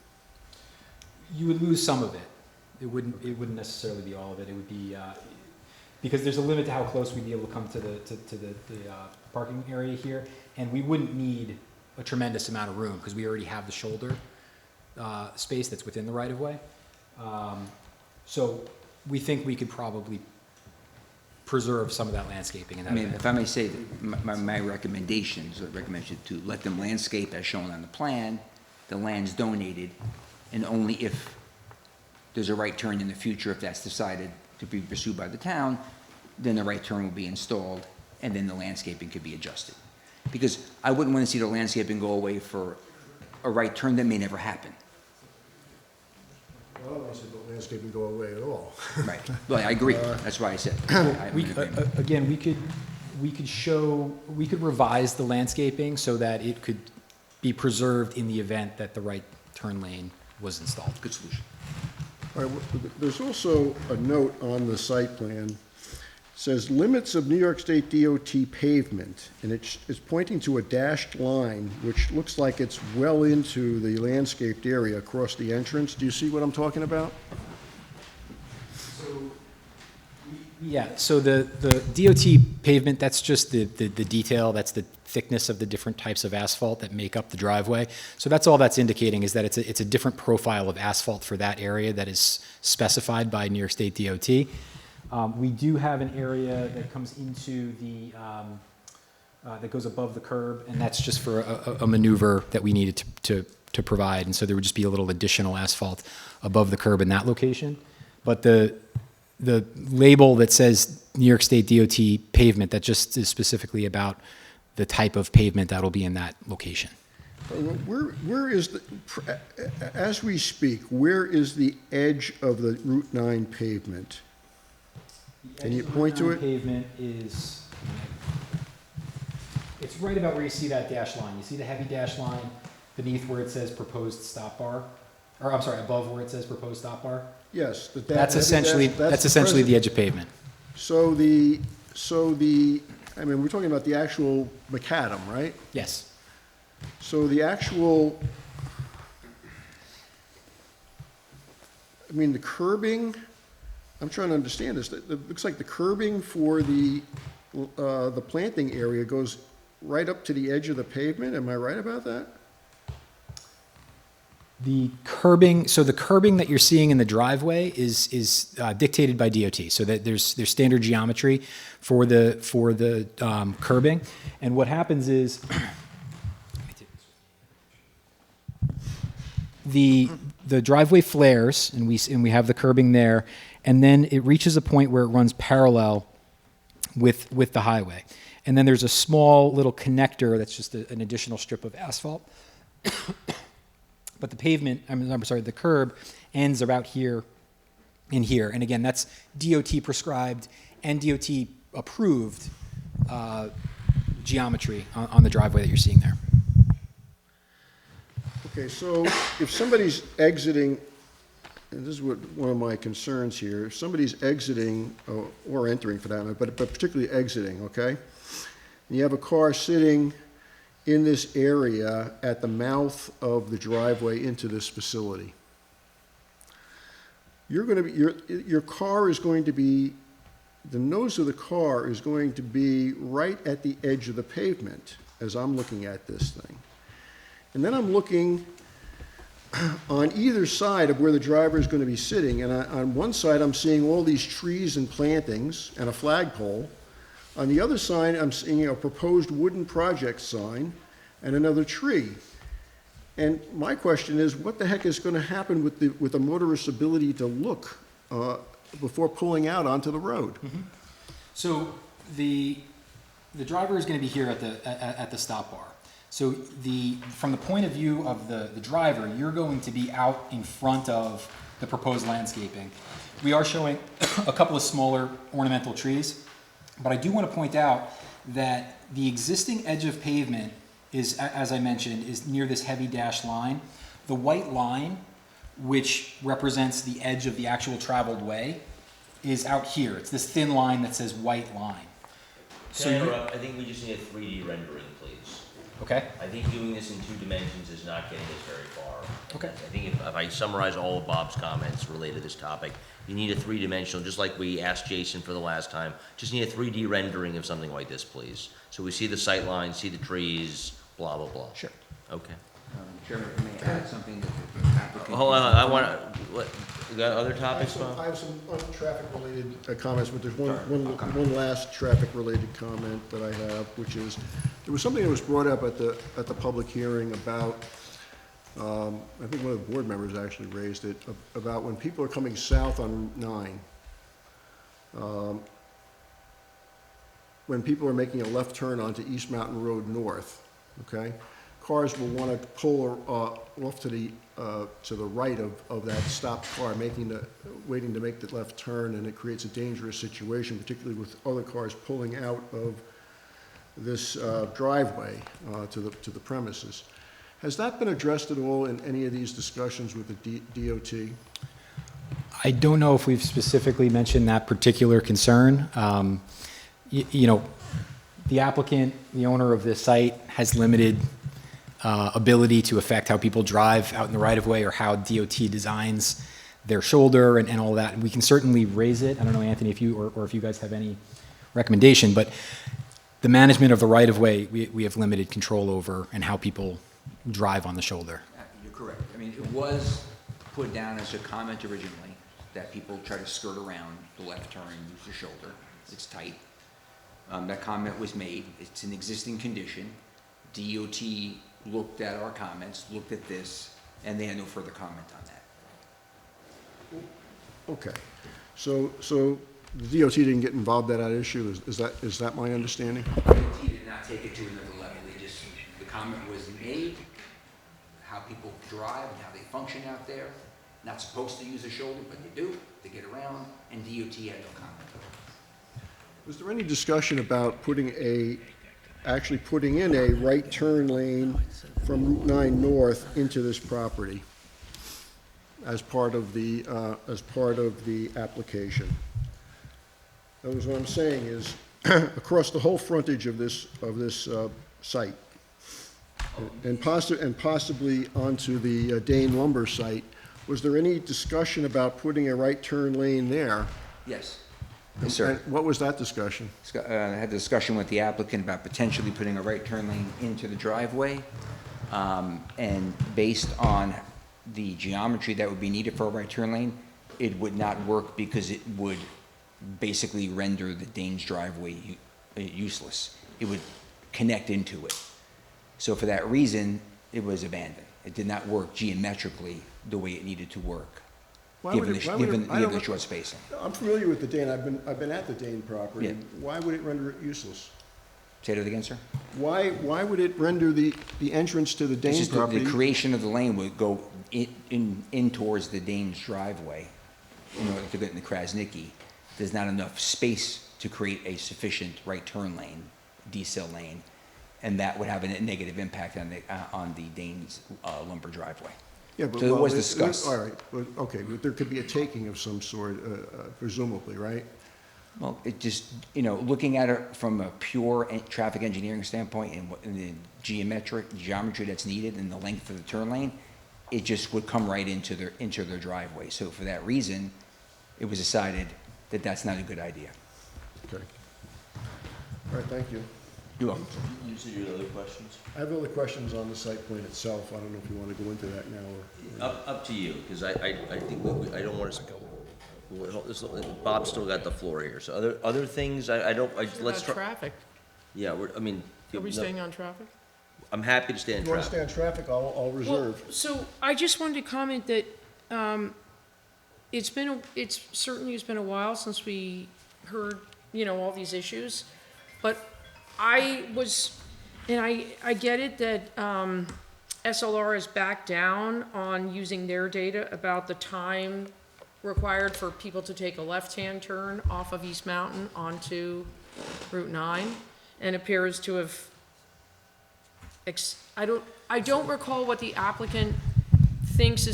You would lose some of it. It wouldn't necessarily be all of it. It would be, because there's a limit to how close we'd be able to come to the parking area here, and we wouldn't need a tremendous amount of room, because we already have the shoulder space that's within the right-of-way. So we think we could probably preserve some of that landscaping in that I mean, event. if I may say, that my recommendations, I recommend to let them landscape as shown on the plan, the land's donated, and only if there's a right turn in the future, if that's decided to be pursued by the town, then the right turn will be installed, and then the landscaping could be adjusted. Because I wouldn't want to see the landscaping go away for a right turn that may never happen. Well, I don't want to see the landscaping go away at all. Right. Well, I agree. That's why I said. Again, we could revise the landscaping so that it could be preserved in the event that the right turn lane was installed. Good solution. All right, there's also a note on the site plan. It says limits of New York State DOT pavement, and it's pointing to a dashed line, which looks like it's well into the landscaped area across the entrance. Do you see what I'm talking about? Yeah, so the DOT pavement, that's just the detail, that's the thickness of the different types of asphalt that make up the driveway. So that's all that's indicating, is that it's a different profile of asphalt for that area that is specified by New York State DOT. We do have an area that comes into the, that goes above the curb, and that's just for a maneuver that we needed to provide. And so there would just be a little additional asphalt above the curb in that location. But the label that says New York State DOT pavement, that just is specifically about the type of pavement that'll be in that location. Where is the, as we speak, where is the edge of the Route 9 pavement? Can you point to it? Pavement is, it's right about where you see that dash line. You see the heavy dash line beneath where it says proposed stop bar? Or, I'm sorry, above where it says proposed stop bar? Yes. That's essentially the edge of pavement. So I mean, we're talking about the actual macadam, right? Yes. So the actual, I mean, the curbing, I'm trying to understand this. It looks like the curbing for the planting area goes right up to the edge of the pavement. Am I right about that? The curbing, so the curbing that you're seeing in the driveway is dictated by DOT. So that there's standard geometry for the curbing, and what happens is the driveway flares, and we have the curbing there, and then it reaches a point where it runs parallel with the highway, and then there's a small little connector that's just an additional strip of asphalt. But the pavement, the curb ends about here and here. And again, that's DOT prescribed and DOT approved geometry on the driveway that you're seeing there. Okay, so if somebody's exiting, and this is what one of my concerns here, if somebody's exiting, or entering for that matter, but particularly exiting, okay? And you have a car sitting in this area at the mouth of the driveway into this facility. You're going to be, your car is going to be, the nose of the car is going to be right at the edge of the pavement as I'm looking at this thing. And then I'm looking on either side of where the driver is going to be sitting, and on one side I'm seeing all these trees and plantings and a flagpole. On the other side, I'm seeing a proposed wooden project sign and another tree. And my question is, what the heck is going to happen with the motorist's ability to look before pulling out onto the road? Mm-hmm. So the driver is going to be here at the stop bar. So from the point of view of the driver, you're going to be out in front of the proposed landscaping. We are showing a couple of smaller ornamental trees. But I do want to point out that the existing edge of pavement is, as I mentioned, is near this heavy dashed line. The white line, which represents the edge of the actual traveled way, is out here. It's this thin line that says white line. Can I interrupt? I think we just need a 3D rendering, please. Okay. I think doing this in 2 dimensions is not getting us very far. Okay. I think if I summarize all of Bob's comments related to this topic, you need a 3-dimensional, just like we asked Jason for the last time, just need a 3D rendering of something like this, please. So we see the sight lines, see the trees, blah, blah, blah. Sure. Okay. Chairman, may I add something that the applicant? Hold on, I want to, what, you got other topics, Bob? I have some traffic-related comments, but there's one last traffic-related comment that I have, which is, there was something that was brought up at the public hearing about, I think one of the board members actually raised it, about when people are coming south on Route 9, when people are making a left turn onto East Mountain Road North, okay? Cars will want to pull off to the right of that stopped car, waiting to make the left turn, and it creates a dangerous situation, particularly with other cars pulling out of this driveway to the premises. Has that been addressed at all in any of these discussions with the DOT? I don't know if we've specifically mentioned that particular concern. You know, the applicant, the owner of this site, has limited ability to affect how people drive out in the right-of-way or how DOT designs their shoulder and all that. And we can certainly raise it. I don't know, Anthony, if you or if you guys have any recommendation, but the management of the right-of-way, we have limited control over and how people drive on the shoulder. You're correct. I mean, it was put down as a comment originally that people try to skirt around the left turn, use the shoulder. It's tight. That comment was made. It's an existing condition. DOT looked at our comments, looked at this, and they had no further comment on that. Okay, so the DOT didn't get involved in that issue, is that my understanding? DOT did not take it to another level. The comment was made, how people drive and how they function out there. Not supposed to use a shoulder, but they do, they get around, and DOT had no comment. Was there any discussion about actually putting in a right turn lane from Route 9 North into this property as part of the application? That was what I'm saying is, across the whole frontage of this site, and possibly onto the Dane lumber site, was there any discussion about putting a right turn lane there? Yes. Yes, sir. And what was that discussion? I had a discussion with the applicant about potentially putting a right turn lane into the driveway. And based on the geometry that would be needed for a right turn lane, it would not work because it would basically render the Danes driveway useless. It would connect into it. So for that reason, it was abandoned. It did not work geometrically the way it needed to work, given the short spacing. I'm familiar with the Dane. I've been at the Dane property. Yeah. Why would it render it useless? Say that again, sir? Why would it render the entrance to the It's Dane just property? the creation of the lane would go in towards the Danes driveway in order to get in the Krasniqi. There's not enough space to create a sufficient right turn lane, decel lane, and that would have a negative impact on the Danes lumber driveway. Yeah, but So it was discussed. All right, okay, but there could be a taking of some sort, presumably, right? Well, it just, looking at it from a pure traffic engineering standpoint and the geometry that's needed and the length of the turn lane, it just would come right into their driveway. So for that reason, it was decided that that's not a good idea. Okay. All right, thank you. You're welcome. You said you had other questions? I have other questions on the site plan itself. I don't know if you want to go into that now or. Up to you, because I think I don't want to. Bob's still got the floor here, so other things, let's About try. traffic. Yeah, Are we staying on traffic? I'm happy to stay in If you want to traffic. stay on traffic, I'll reserve. Well, so I just wanted to comment that it's certainly been a while since we heard, all these issues. But I get it that SLR is back down on using their data about the time required for people to take a left-hand turn off of East Mountain onto Route 9, and appears to have, I don't recall what the applicant thinks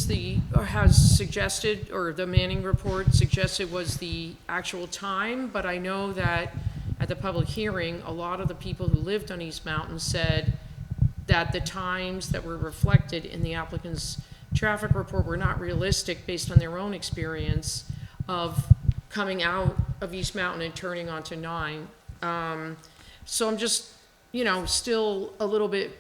or has suggested, or the Manning report suggested was the actual time, but I know that at the public hearing, a lot of the people who lived on East Mountain said that the times that were reflected in the applicant's traffic report were not realistic based on their own experience of coming out of East Mountain and turning onto 9. So I'm just, still a little bit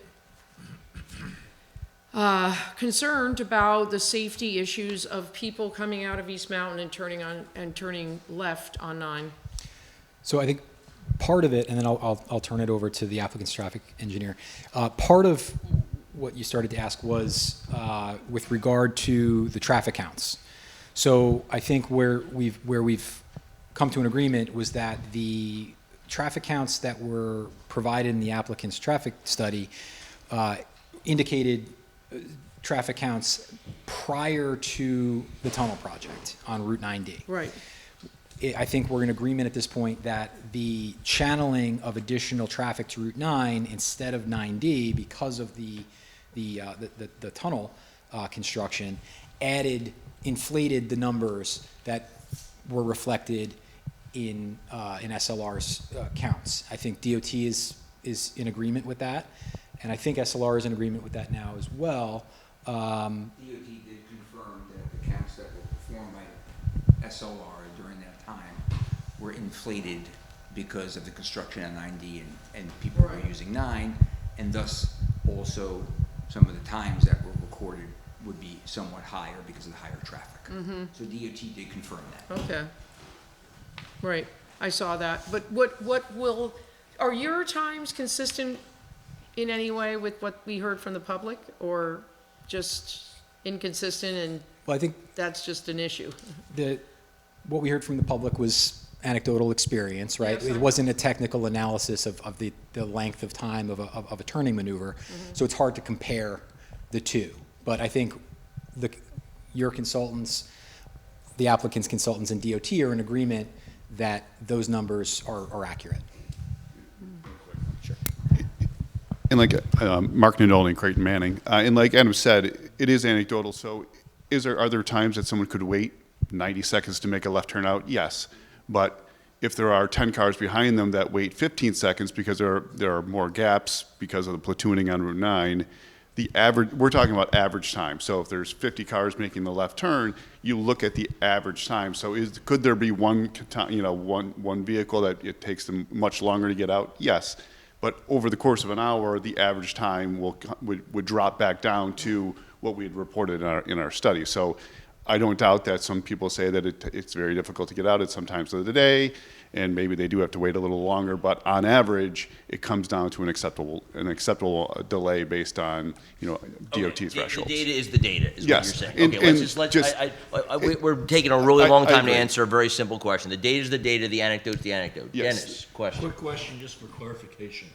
concerned about the safety issues of people coming out of East Mountain and turning left on 9. So I think part of it, and then I'll turn it over to the applicant's traffic engineer. Part of what you started to ask was with regard to the traffic counts. So I think where we've come to an agreement was that the traffic counts that were provided in the applicant's traffic study indicated traffic counts prior to the tunnel project on Route 9D. Right. I think we're in agreement at this point that the channeling of additional traffic to Route 9 instead of 9D, because of the tunnel construction, inflated the numbers that were reflected in SLR's counts. I think DOT is in agreement with that, and I think SLR is in agreement with that now as well. DOT did confirm that the counts that were performed by SLR during that time were inflated because of the construction on 9D and people were using 9, and thus also some of the times that were recorded would be somewhat higher because of the higher traffic. Mm-hmm. So DOT did confirm that. Okay. Right, I saw that. But are your times consistent in any way with what we heard from the public, or just inconsistent and Well, I think that's just an issue? what we heard from the public was anecdotal experience, right? Yes, It wasn't a technical analysis of the length of time of a turning maneuver, so it's hard to compare the two. But I think your consultants, the applicant's consultants and DOT are in agreement that those numbers are accurate. Sure. And like Mark Nadolny and Creighton Manning, and like Adam said, it is anecdotal. So are there times that someone could wait 90 seconds to make a left turn out? Yes. But if there are 10 cars behind them that wait 15 seconds because there are more gaps because of the platooning on Route 9, we're talking about average time. So if there's 50 cars making the left turn, you look at the average time. So could there be one vehicle that it takes them much longer to get out? Yes. But over the course of an hour, the average time would drop back down to what we had reported in our study. So I don't doubt that some people say that it's very difficult to get out at some times of the day, and maybe they do have to wait a little longer. But on average, it comes down to an acceptable delay based on DOT thresholds. The data is the data, is yes. what you're saying. Okay, we're taking a really long time to answer a very simple question. The data is the data, the anecdote's the anecdote. Yes. Dennis, question. Quick question, just for clarification.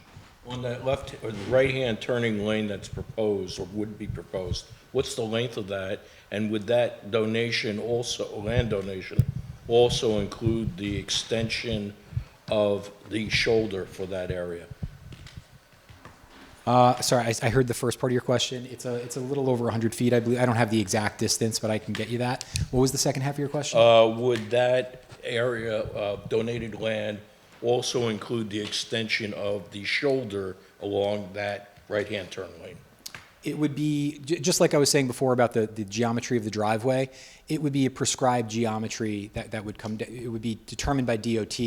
On that left or the right-hand turning lane that's proposed or would be proposed, what's the length of that? And would that donation also, land donation, also include the extension of the shoulder for that area? Sorry, I heard the first part of your question. It's a little over 100 feet, I believe. I don't have the exact distance, but I can get you that. What was the second half of your question? Would that area of donated land also include the extension of the shoulder along that right-hand turn lane? It would be, just like I was saying before about the geometry of the driveway, it would be a prescribed geometry that would come, it would be determined by DOT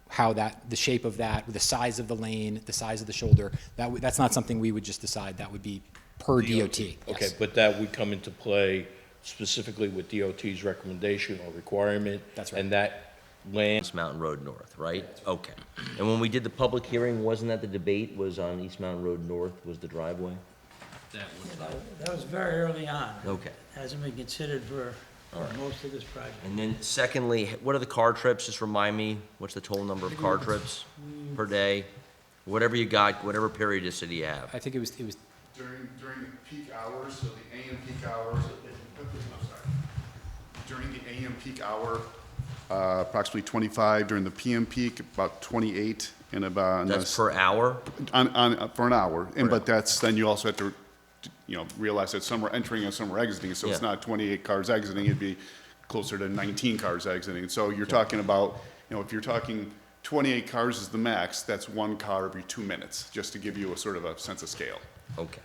how the shape of that, the size of the lane, the size of the shoulder, that's not something we would just decide. That would be per DOT. Okay, Yes. but that would come into play specifically with DOT's recommendation or requirement? That's right. And that land... East Mountain Road North, right? Okay. And when we did the public hearing, wasn't that the debate was on East Mountain Road North was the driveway? That was very early on. Okay. Hasn't been considered for most of this project. And then secondly, what are the car trips? Just remind me, what's the total number of car trips per day? Whatever you got, whatever periodicity you have. I think it was During the peak hours, so the AM peak hours, during the AM peak hour, approximately 25, during the PM peak, about 28, and about... That's per hour? For an hour, but then you also have to realize that some are entering and some are exiting, so it's not 28 cars exiting, it'd be closer to 19 cars exiting. So you're talking about, if you're talking 28 cars is the max, that's 1 car every 2 minutes, just to give you a sort of a sense of scale. Okay.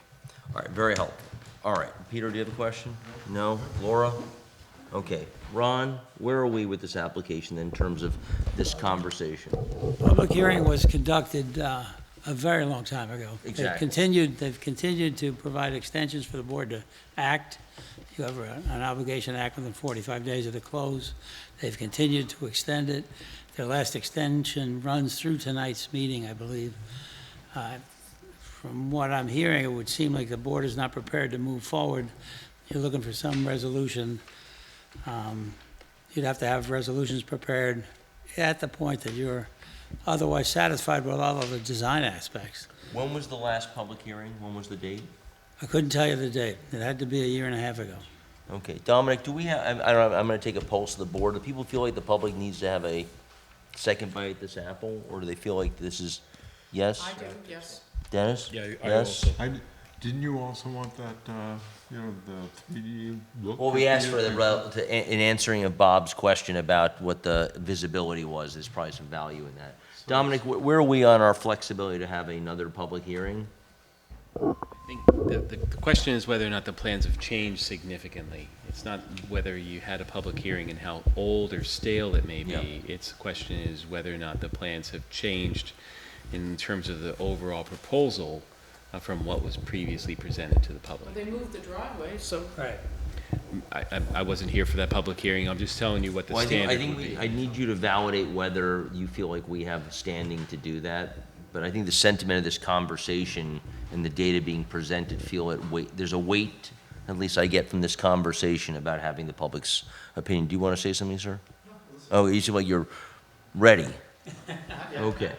All right, very helpful. All right, Peter, do you have a question? No? Laura? Okay. Ron, where are we with this application in terms of this conversation? Public hearing was conducted a very long time ago. Exactly. They've continued to provide extensions for the board to act. You have an obligation to act within 45 days of the close. They've continued to extend it. Their last extension runs through tonight's meeting, I believe. From what I'm hearing, it would seem like the board is not prepared to move forward. You're looking for some resolution. You'd have to have resolutions prepared at the point that you're otherwise satisfied with all of the design aspects. When was the last public hearing? When was the date? I couldn't tell you the date. It had to be a year and a half ago. Okay. Dominic, do we have, I don't know, I'm going to take a pulse of the board. Do people feel like the public needs to have a second bite at this apple, or do they feel like this is, yes? I do, yes. Dennis? Yeah, Yes? Didn't you also want that, the 3D look? Well, we asked for in answering of Bob's question about what the visibility was, there's probably some value in that. Dominic, where are we on our flexibility to have another public hearing? I think the question is whether or not the plans have changed significantly. It's not whether you had a public hearing and how old or stale it may be. Yeah. It's the question is whether or not the plans have changed in terms of the overall proposal from what was previously presented to the public. They moved the driveway, so. Right. I wasn't here for that public hearing. I'm just telling you what the Well, standard I think would be. I need you to validate whether you feel like we have standing to do that. But I think the sentiment of this conversation and the data being presented there's a weight, at least I get from this conversation, about having the public's opinion. Do you want to say something, sir? Oh, you seem like you're ready. Okay.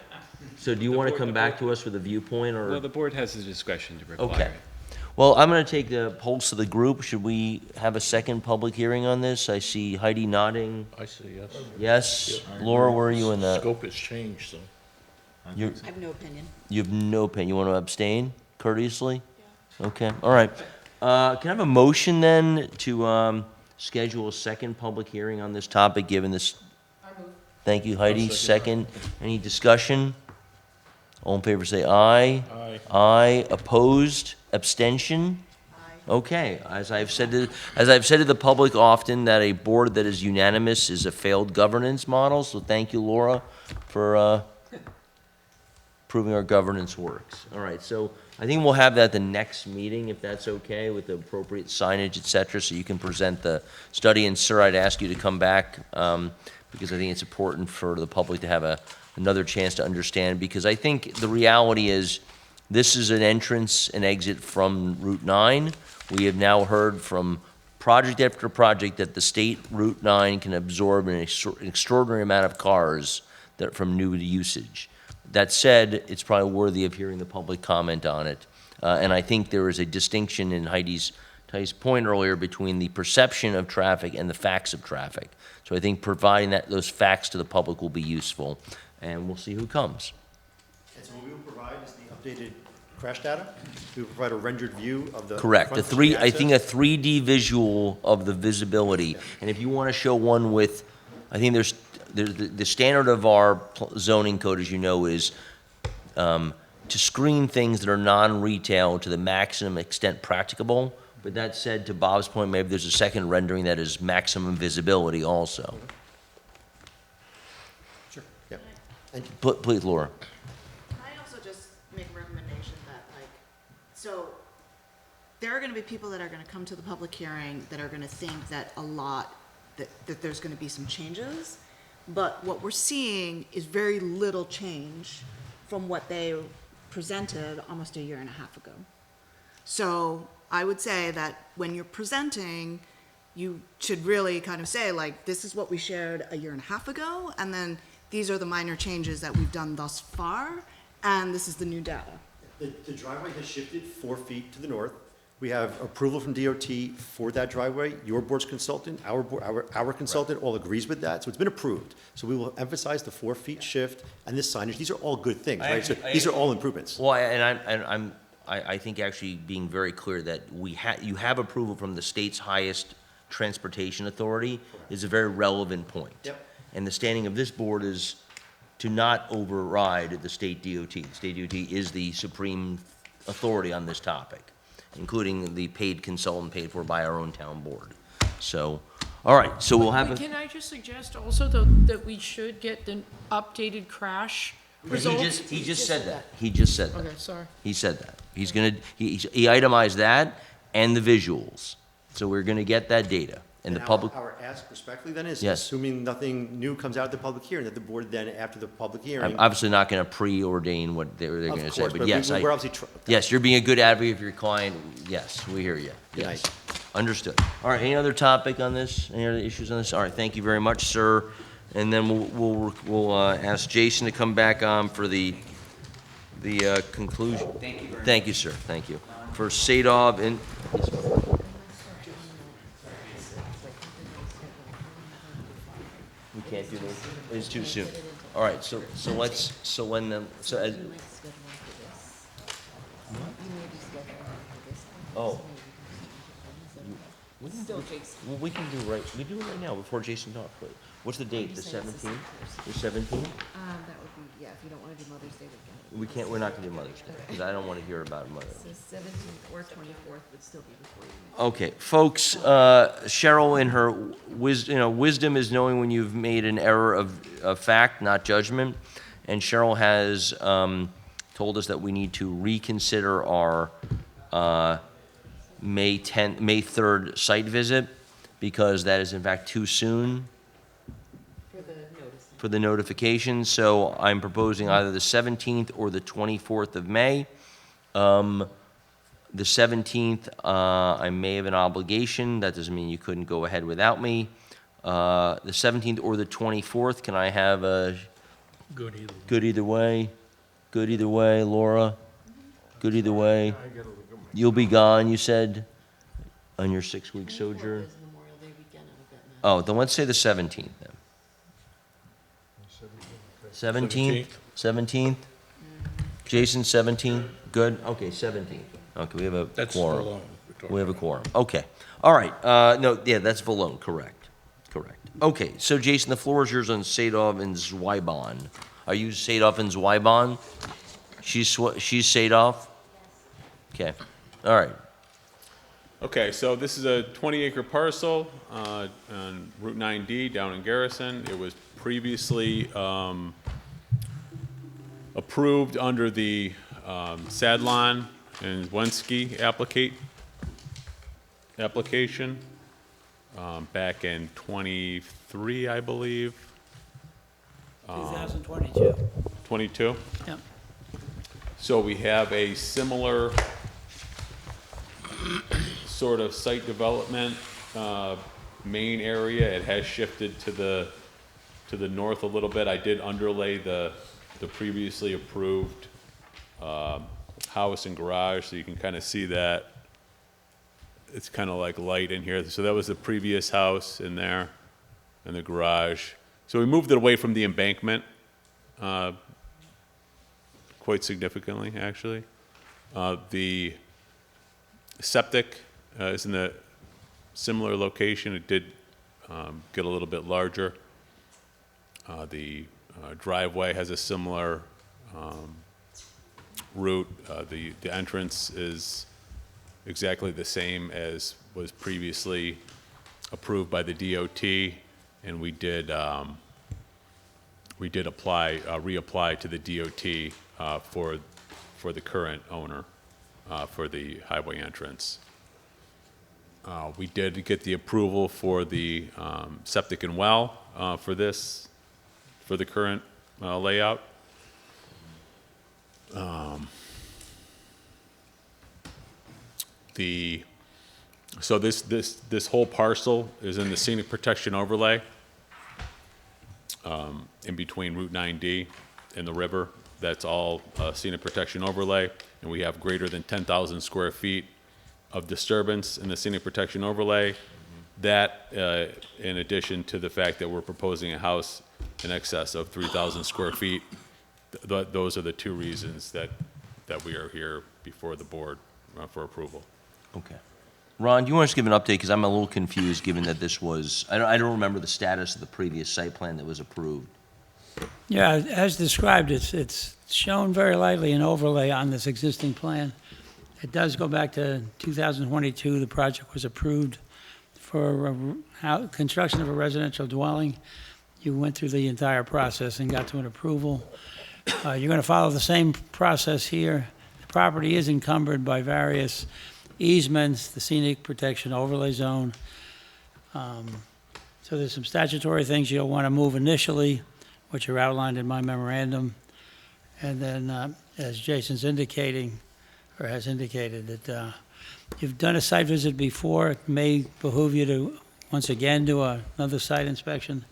So do you want to come back to us with a viewpoint, or? Well, the board has the discretion to require Okay. it. Well, I'm going to take the pulse of the group. Should we have a second public hearing on this? I see Heidi nodding. I say yes. Yes? Laura, where are you in that? Scope has changed, so. You're- I have no opinion. You have no opinion. You want to abstain courteously? Yeah. Okay, all right. Can I have a motion then to schedule a second public hearing on this topic, given this? Thank you, Heidi. Second. Any discussion? All in favor say aye. Aye. Aye. Opposed? Abstention? Okay, as I've said to the public often, that a board that is unanimous is a failed governance model, so thank you, Laura, for proving our governance works. All right, so I think we'll have that the next meeting, if that's okay, with the appropriate signage, et cetera, so you can present the study. And sir, I'd ask you to come back, because I think it's important for the public to have another chance to understand, because I think the reality is, this is an entrance and exit from Route 9. We have now heard from project after project that the state Route 9 can absorb an extraordinary amount of cars that from new usage. That said, it's probably worthy of hearing the public comment on it. And I think there is a distinction in Heidi's point earlier between the perception of traffic and the facts of traffic. So I think providing those facts to the public will be useful, and we'll see who comes. And so what we will provide is the updated crash data. We will provide a rendered view of the. Correct. front I think a 3D visual of the visibility. And if you want to show one with, I think there's the standard of our zoning code, as you know, is to screen things that are non-retail to the maximum extent practicable. But that said, to Bob's point, maybe there's a second rendering that is maximum visibility also. Sure, yeah. And Please, Laura. Can I also just make a recommendation that, so there are gonna be people that are gonna come to the public hearing that are gonna think that that there's gonna be some changes, but what we're seeing is very little change from what they presented almost a year and a half ago. So I would say that when you're presenting, you should really kind of say, this is what we shared a year and a half ago, and then these are the minor changes that we've done thus far, and this is the new data. the driveway has shifted 4 feet to the north. We have approval from DOT for that driveway. Your board's consultant, our consultant all agrees with that, so it's been approved. So we will emphasize the 4 feet shift and this signage. These are all good things, right? So these are all improvements. Well, I think actually being very clear that you have approval from the state's highest transportation authority is a very relevant point. Yep. And the standing of this board is to not override the state DOT. The state DOT is the supreme authority on this topic, including the paid consultant paid for by our own town board. So, all right, so we'll have a. Can I just suggest also that we should get the updated crash results? He just said that. He just said that. Okay, sorry. He said that. He's gonna, he itemized that and the visuals. So we're gonna get that data. And the public, Our ask respectfully then is, Yes. assuming nothing new comes out at the public hearing, that the board then, after the public hearing. I'm obviously not gonna preordain what they're Of gonna say, course, but but yes, we're obviously yes, you're being a good advocate for your client. Yes, we hear you. Good Yes. night. Understood. All right, any other topic on this? Any other issues on this? All right, thank you very much, sir. And then we'll ask Jason to come back on for the conclusion. Thank you very much. Thank you, sir. Thank you. For Sadov and. We can't do this. It's too soon. All right, so let's, so when the, so as. Oh. We can do, well, we can do we do it right now before Jason talks. Wait, what's the date? The 17th? The 17th? That would be, yeah, if you don't want to do Mother's Day weekend. We can't, we're not gonna do Mother's Day, because I don't want to hear about Mother's Day. So 17th or 24th would still be before you. Okay, folks, Cheryl in her wisdom is knowing when you've made an error of fact, not judgment. And Cheryl has told us that we need to reconsider our May 3rd site visit, because that is in fact too soon for the notification. So I'm proposing either the 17th or the 24th of May. The 17th, I may have an obligation. That doesn't mean you couldn't go ahead without me. The 17th or the 24th, can I have a? Good either way. Good either way, Laura? Good either way. You'll be gone, you said, on your 6-week sojourn? Oh, then let's say the 17th then. 17th? 17th? Jason, 17th? Good? Okay, 17th. Okay, we have a quorum. We have a quorum. Okay. All right. No, yeah, that's Valone. Correct. Correct. Okay, so Jason, the floor is yours on Sadov and Zweiban. Are you Sadov and Zweiban? She's Sadov? Okay. All right. Okay, so this is a 20-acre parcel on Route 9D down in Garrison. It was previously approved under the Sadlon and Wensky application back in 23, I believe. 2022. 22? Yep. So we have a similar sort of site development main area. It has shifted to the north a little bit. I did underlay the previously approved house and garage, so you can kind of see that. It's kind of like light in here. So that was the previous house in there and the garage. So we moved it away from the embankment quite significantly, actually. The septic is in a similar location. It did get a little bit larger. The driveway has a similar route. The entrance is exactly the same as was previously approved by the DOT, and we did reapply to the DOT for the current owner for the highway entrance. We did get the approval for the septic and well for the current layout. So this whole parcel is in the scenic protection overlay in between Route 9D and the river. That's all scenic protection overlay, and we have greater than 10,000 square feet of disturbance in the scenic protection overlay. That, in addition to the fact that we're proposing a house in excess of 3,000 square feet, those are the two reasons that we are here before the board for approval. Okay. Ron, do you want to just give an update? Because I'm a little confused, given that this was, I don't remember the status of the previous site plan that was approved. Yeah, as described, it's shown very lightly in overlay on this existing plan. It does go back to 2022. The project was approved for construction of a residential dwelling. You went through the entire process and got to an approval. You're going to follow the same process here. The property is encumbered by various easements, the scenic protection overlay zone. So there's some statutory things you'll want to move initially, which are outlined in my memorandum. And then, as Jason's indicating, or has indicated, that you've done a site visit before. It may behoove you to, once again, do another site inspection.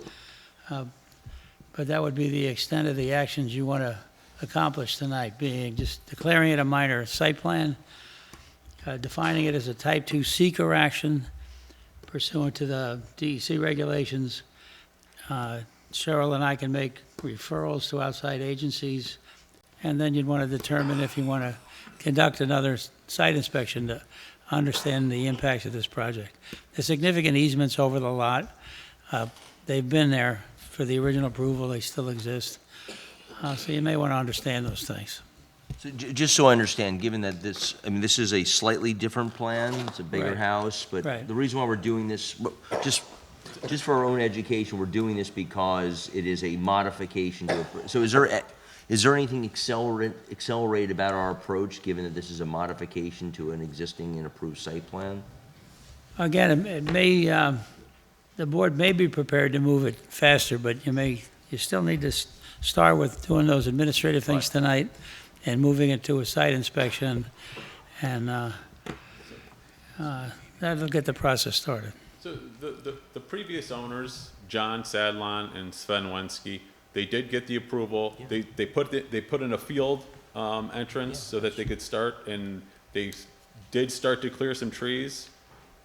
But that would be the extent of the actions you want to accomplish tonight, being just declaring it a minor site plan, defining it as a type 2 seeker action pursuant to the DEC regulations. Cheryl and I can make referrals to outside agencies, and then you'd want to determine if you want to conduct another site inspection to understand the impacts of this project. The significant easements over the lot, they've been there for the original approval, they still exist. So you may want to understand those things. So just so I understand, given that this, I mean, this is a slightly different plan, it's a bigger Right. house, but Right. the reason why we're doing this, just for our own education, we're doing this because it is a modification to, so is there anything accelerate about our approach, given that this is a modification to an existing and approved site plan? Again, it may, the board may be prepared to move it faster, but you still need to start with doing those administrative things tonight and moving it to a site inspection, and that'll get the process started. So the previous owners, John Sadlon and Sven Wensky, they did get the approval. They put in a field entrance so that they could start, and they did start to clear some trees,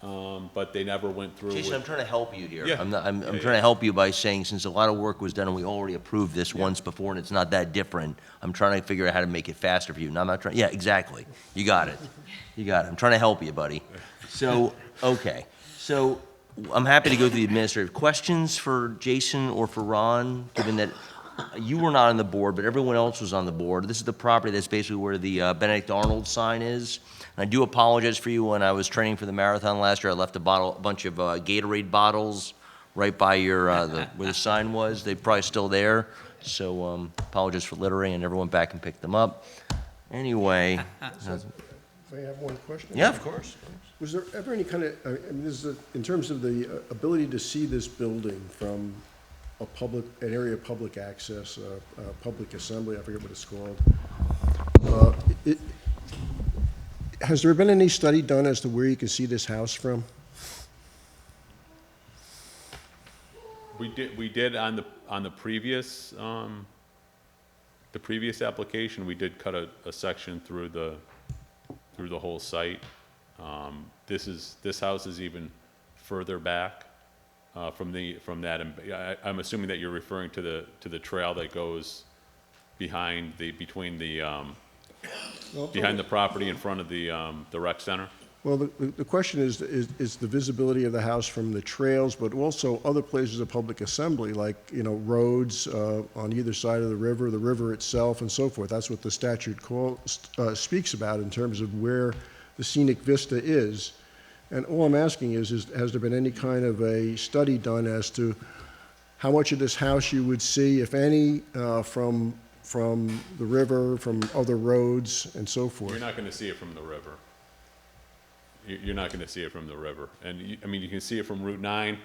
but they never went through. Jason, I'm trying to help you here. Yeah. I'm trying to help you by saying, since a lot of work was done and we already approved this once before and it's not that different, I'm trying to figure out how to make it faster for you. No, I'm not trying, yeah, exactly. You got it. You got it. I'm trying to help you, buddy. So, okay. So I'm happy to go through the administrative questions for Jason or for Ron, given that you were not on the board, but everyone else was on the board. This is the property that's basically where the Benedict Arnold sign is. And I do apologize for you. When I was training for the marathon last year, I left a bunch of Gatorade bottles right by your where the sign was. They're probably still there. So apologies for littering, and everyone back and picked them up. Anyway. May I have one question? Yeah, of course. Was there ever any kind of, I mean, in terms of the ability to see this building from an area of public access, public assembly, I forget what it's called. Has there been any study done as to where you can see this house from? We did on the previous application. We did cut a section through the whole site. This house is even further back from that. And I'm assuming that you're referring to the trail that goes behind between the property in front of the rec center. Well, the question is the visibility of the house from the trails, but also other places of public assembly, like, roads on either side of the river itself, and so forth. That's what the statute speaks about in terms of where the scenic vista is. And all I'm asking is has there been any kind of a study done as to how much of this house you would see, if any, from the river, from other roads, and so forth? You're not going to see it from the river. You're not going to see it from the river. And you can see it from Route 9.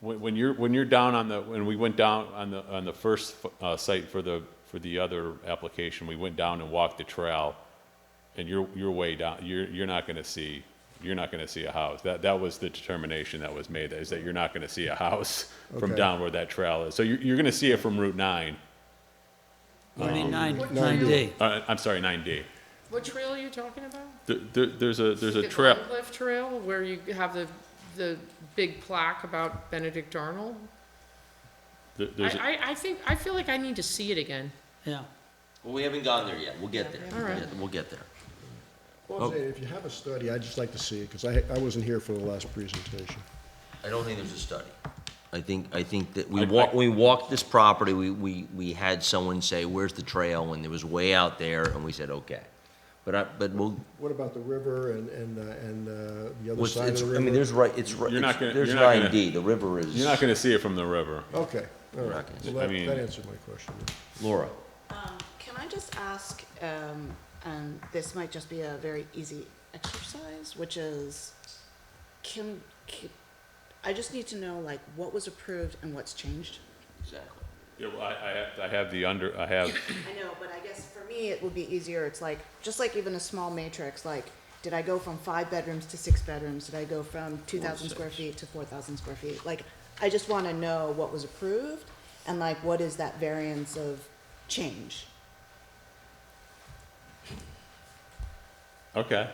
When you're down when we went down on the first site for the other application, we went down and walked the trail, and you're way down. You're not going to see a house. That was the determination that was made, is that you're not going to see a house from down where that trail is. So you're going to see it from Route 9. What do you mean 9D? I'm sorry, 9D. What trail are you talking about? There's a The trail. Glencliff Trail, where you have the big plaque about Benedict Arnold? I feel like I need to see it again. Yeah. Well, we haven't gotten there yet. We'll get there. All right. We'll get there. Well, I'm saying, if you have a study, I'd just like to see it, because I wasn't here for the last presentation. I don't think there's a study. I think that we walked this property, we had someone say, where's the trail? And it was way out there, and we said, okay. But we'll, What about the river and the other what's- side of it's, the I river? mean, there's right, it's, right- You're not gonna- there's you're an not gonna- IND, the river is. You're not gonna see it from the river. Okay, all You're right. not gonna see Well, I that mean- answered my question. Laura, Can I just ask, and this might just be a very easy exercise, which is, I just need to know, like, what was approved and what's changed? exactly. Yeah, well, I have I know, but I guess for me, it would be easier, it's like, just like even a small matrix, like, did I go from 5 bedrooms to 6 bedrooms? Did I go from 2,000 square feet to 4,000 square feet? Like, I just want to know what was approved, and like, what is that variance of change? Okay.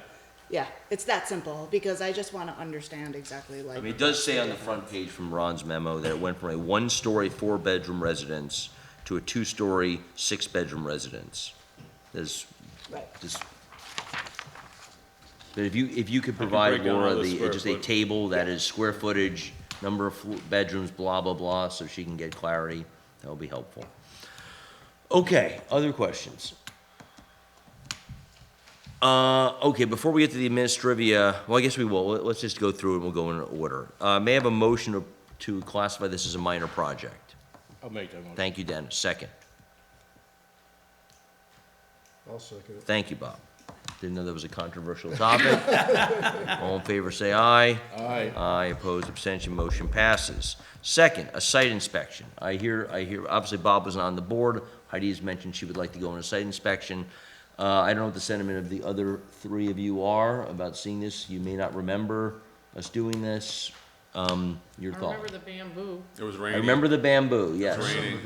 Yeah, it's that simple, because I just want to understand exactly, I like. mean, it does say on the front page from Ron's memo that it went from a 1-story, 4-bedroom residence to a 2-story, 6-bedroom residence. There's, Right. just, but if you could provide break down all Laura the the, square just a foot. table that is square footage, number of bedrooms, blah, blah, blah, so she can get clarity, that would be helpful. Okay, other questions? Okay, before we get to the administrivia, well, I guess we will. Let's just go through it and we'll go in order. May I have a motion to classify this as a minor project? I'll make that motion. Thank you, Dennis. Second. I'll second it. Thank you, Bob. Didn't know that was a controversial topic. All in favor, say aye. Aye. Aye, opposed, abstention, motion passes. Second, a site inspection. I hear, obviously Bob wasn't on the board. Heidi has mentioned she would like to go on a site inspection. I don't know what the sentiment of the other 3 of you are about seeing this. You may not remember us doing this. Your I thought? remember the bamboo. It was I raining. remember the bamboo, yes. Raining.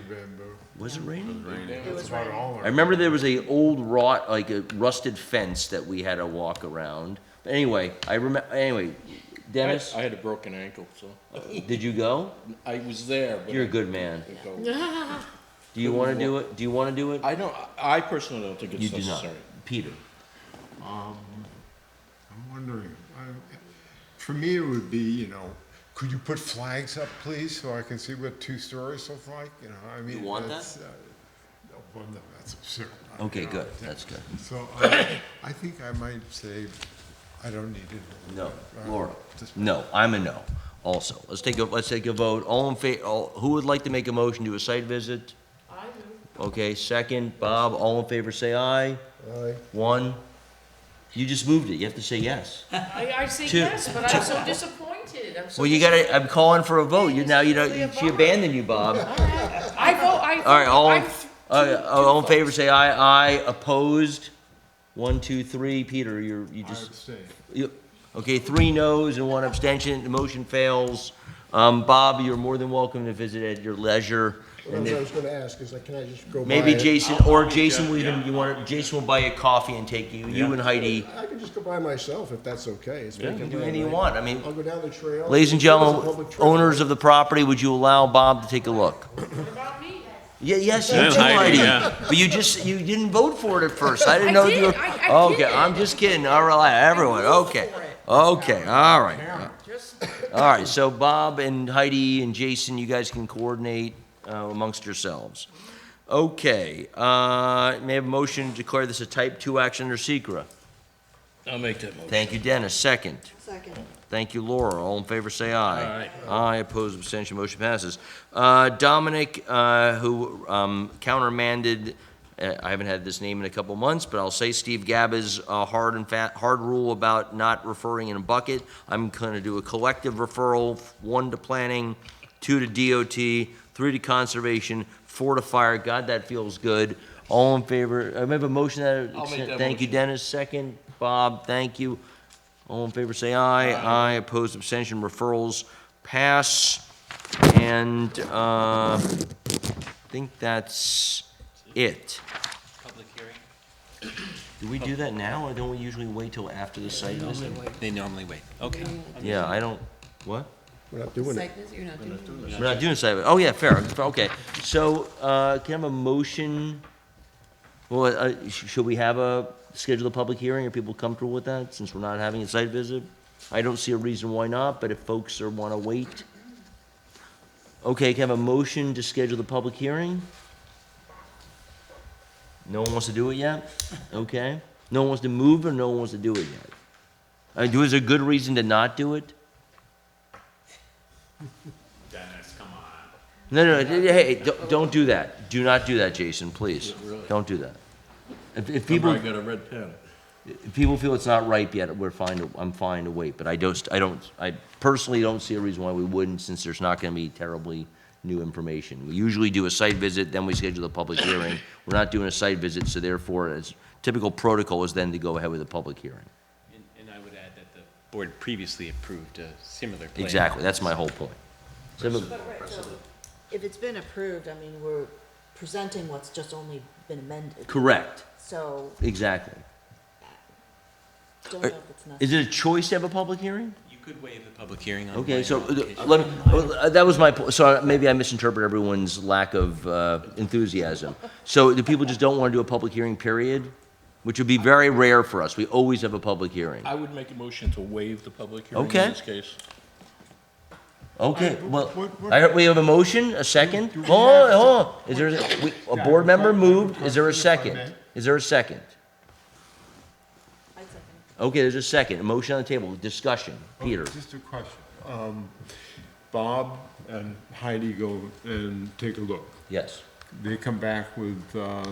Was it raining? It was right. I remember there was a old like a rusted fence that we had to walk around. But anyway, Dennis, I had a broken ankle, so did you go? I was there, but You're a I good man. couldn't go. Do you want to do it? Do you want to do it? I personally don't think it's You do not. necessary. Peter? I'm wondering, for me, it would be, could you put flags up, please, so I can see what 2 stories look like, I mean. You want that's, no, well, no, that's absurd. Okay, good. That's good. So, I think I might say, I don't need it. No. Laura? No, I'm a no also. Let's take a vote. All in favor, who would like to make a motion to a site visit? I do. Okay, second. Bob, all in favor, say aye. Aye. 1. You just moved it. You have to say yes. I say 2. yes, but I'm so disappointed. I'm so Well, you gotta, disappointed. I'm calling for a vote. You now, Really she abandoned you, Bob. I vote, All right, all in two favor, votes. say aye. Aye, opposed? 1, 2, 3. Peter, you I just, abstain. okay, 3 noes and 1 abstention. The motion fails. Bob, you're more than welcome to visit at your leisure. What I was gonna ask is, like, can I just go by? Maybe it? Jason, or Jason will even, Jason will buy you coffee and take you and Heidi. I can just go by myself if that's okay. It's You vacant can do land, anything you right? want. I mean, I'll go down the trail. ladies and It's a gentlemen, public trail. owners of the property, would you allow Bob to take a look? What about me? Yeah, yes, you Yeah, too, Heidi, Heidi. yeah. But you didn't vote for it at first. I didn't I know did. you were. I Okay, did. I'm just kidding. All right, everyone, okay. Okay, all right. Just, All right, so Bob and Heidi and Jason, you guys can coordinate amongst yourselves. Okay, may I have a motion to declare this a type 2 action under SECRA? I'll make that motion. Thank you, Dennis. Second. Second. Thank you, Laura. All in favor, say aye. Aye. Aye, opposed, abstention, motion passes. Dominic, who countermanded, I haven't had this name in a couple months, but I'll say Steve Gabba's hard rule about not referring in a bucket. I'm going to do a collective referral, 1 to planning, 2 to DOT, 3 to conservation, 4 to fire. God, that feels good. All in favor? I have a motion that. I'll make that Thank you, motion. Dennis. Second. Bob, thank you. All in favor, say aye. Aye. Opposed, abstention, referrals pass. And I think that's it. Public hearing? Do we do that now, or don't we usually wait till after the site visit? They normally wait. Okay. Yeah, I don't, what? We're not doing it. Site visit, you're not doing it. We're not doing site visit. Oh, yeah, fair. Okay. So, can I have a motion? Well, should we schedule a public hearing? Are people comfortable with that, since we're not having a site visit? I don't see a reason why not, but if folks want to wait. Okay, can I have a motion to schedule the public hearing? No one wants to do it yet? Okay. No one wants to move or no one wants to do it yet? Is there a good reason to not do it? Dennis, come on. No, hey, don't do that. Do not do that, Jason, please. Don't do that. If people, got a red pen. if people feel it's not ripe yet, I'm fine to wait, but I personally don't see a reason why we wouldn't, since there's not gonna be terribly new information. We usually do a site visit, then we schedule the public hearing. We're not doing a site visit, so therefore, as typical protocol is then to go ahead with a public hearing. And I would add that the board previously approved a similar plan. Exactly, that's my whole point. So, But right, so if it's been approved, I mean, we're presenting what's just only been amended. correct, So, exactly. don't know if it's necessary. Is it a choice to have a public hearing? You could waive the public hearing on. Okay, minor so modifications. that was my, so maybe I misinterpreted everyone's lack of enthusiasm. So the people just don't want to do a public hearing, period? Which would be very rare for us. We always have a public hearing. I would make a motion to waive the public hearing Okay. in this case. Okay, well, what- we have a motion, a second? Hold on. Is there, a board member moved, is there a second? Is there a second? I'd second Okay, there's a second, a motion on the table, discussion. Peter? Just a question. Bob and Heidi go and take a look. Yes, They come back with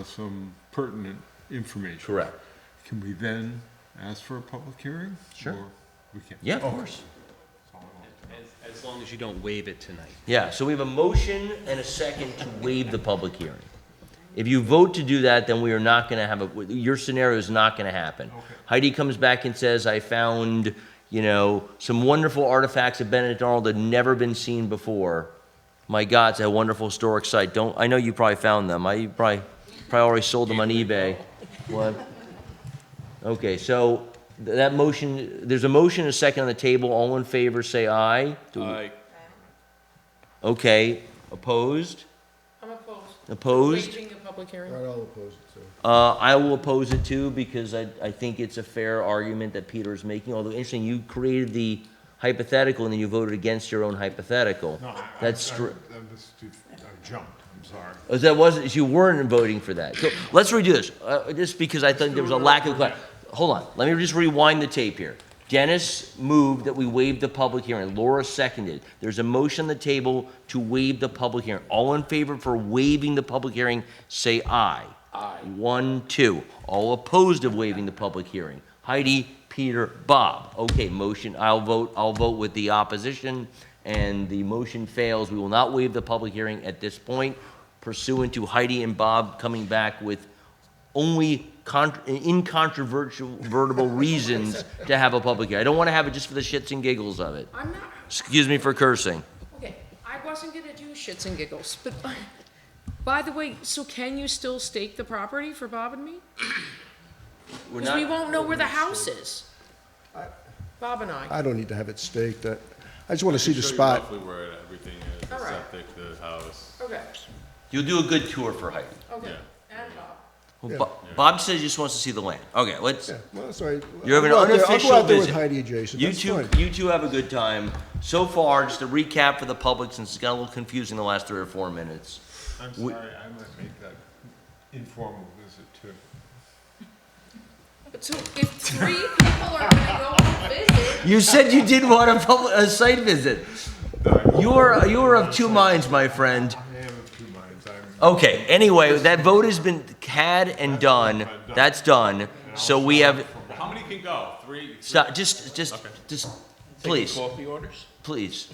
some pertinent information. correct. Can we then ask for a public hearing? Sure. Or we can't? Yeah, of course. As long as you don't waive it tonight. Yeah, so we have a motion and a second to waive the public hearing. If you vote to do that, then we are not gonna have your scenario is not gonna happen. Heidi comes back and says, I found, some wonderful artifacts of Benedict Arnold that had never been seen before. My God, it's a wonderful historic site. I know you probably found them. You probably already sold them on eBay. What? Okay, so that motion, there's a motion and a second on the table. All in favor, say aye. Aye. Okay, opposed? I'm opposed. Opposed? Waiving the public hearing. I'll oppose it, too. I will oppose it too, because I think it's a fair argument that Peter is making, although interesting, you created the hypothetical and then you voted against your own hypothetical. No, That's I jumped, I'm sorry. That wasn't, you weren't voting for that. So let's redo this, just because I think there was a lack of clarity. Hold on, let me just rewind the tape here. Dennis moved that we waive the public hearing. Laura seconded. There's a motion on the table to waive the public hearing. All in favor for waiving the public hearing, say aye. Aye. 1, 2. All opposed of waiving the public hearing. Heidi, Peter, Bob. Okay, motion, I'll vote with the opposition, and the motion fails. We will not waive the public hearing at this point, pursuant to Heidi and Bob coming back with only incontrovertible reasons to have a public hearing. I don't want to have it just for the shits and giggles of it. I'm not, Excuse me for cursing. okay, I wasn't gonna do shits and giggles, but, by the way, so can you still stake the property for Bob and me? We're Because we not, won't know where the house is. Bob and I. I don't need to have it staked. I just want to see the Show you spot. roughly where everything is, the All right. septic, the house. Okay, you'll do a good tour for Heidi. okay, Yeah. and Bob. Well, Yeah. Bob says he just wants to see the land. Okay, let's. Yeah, well, sorry. You have an I'll go unofficial out there with visit. Heidi and Jason. You That's two, fine. you two have a good time. So far, just a recap for the public, since it's got a little confusing the last 3 or 4 minutes. I'm We- sorry, I might make that informal visit too. But so if 3 people are gonna go on a visit, You said you did want a site visit. You are of two minds, my friend. I am of two minds. I'm Okay, anyway, that vote has been had and done. That's done. So we have, How many can go? 3? stop, just, please. Taking coffee orders? Please.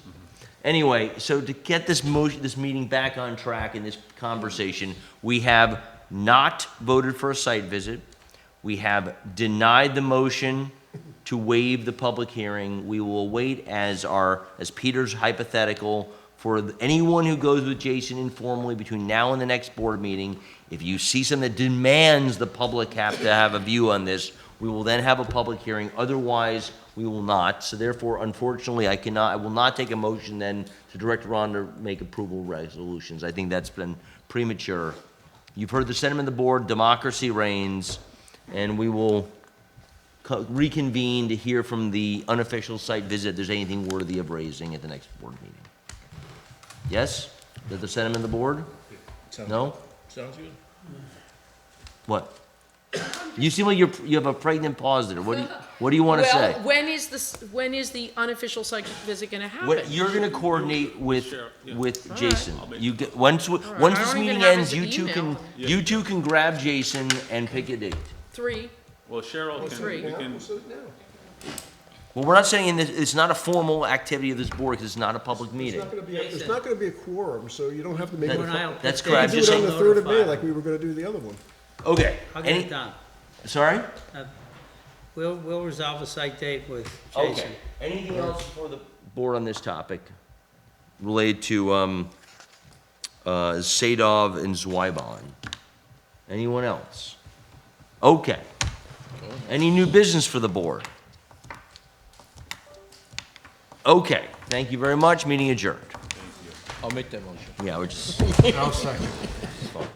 Anyway, so to get this meeting back on track in this conversation, we have not voted for a site visit. We have denied the motion to waive the public hearing. We will wait as Peter's hypothetical for anyone who goes with Jason informally between now and the next board meeting. If you see something that demands the public have to have a view on this, we will then have a public hearing. Otherwise, we will not. So therefore, unfortunately, I will not take a motion then to direct Ron to make approval resolutions. I think that's been premature. You've heard the sentiment of the board, democracy reigns, and we will reconvene to hear from the unofficial site visit if there's anything worthy of raising at the next board meeting. Yes? Is that the sentiment of the board? No? Sounds good. What? You seem like you have a pregnant pause there. What do you want to say? Well, when is the unofficial site visit gonna happen? What, you're gonna coordinate with Jason. You get, once I this don't even meeting have ends, his email. you two can grab Jason and pick a date. 3, Well, Cheryl can, three. we can, Well, we're not saying that, it's not a formal activity of this board, because it's not a public meeting. It's not gonna be a quorum, so you don't have to make it. That's You correct. Do Just it on saying, the 3rd of May, like we were gonna do the other one. okay. I'll get Any, it done. sorry? We'll resolve a site date with Okay. Jason. Anything else for the board on this topic related to, Sadov and Zweiban? Anyone else? Okay. Any new business for the board? Okay, thank you very much. Meeting adjourned. I'll make that motion. Yeah, we're just. I'll second. Fine.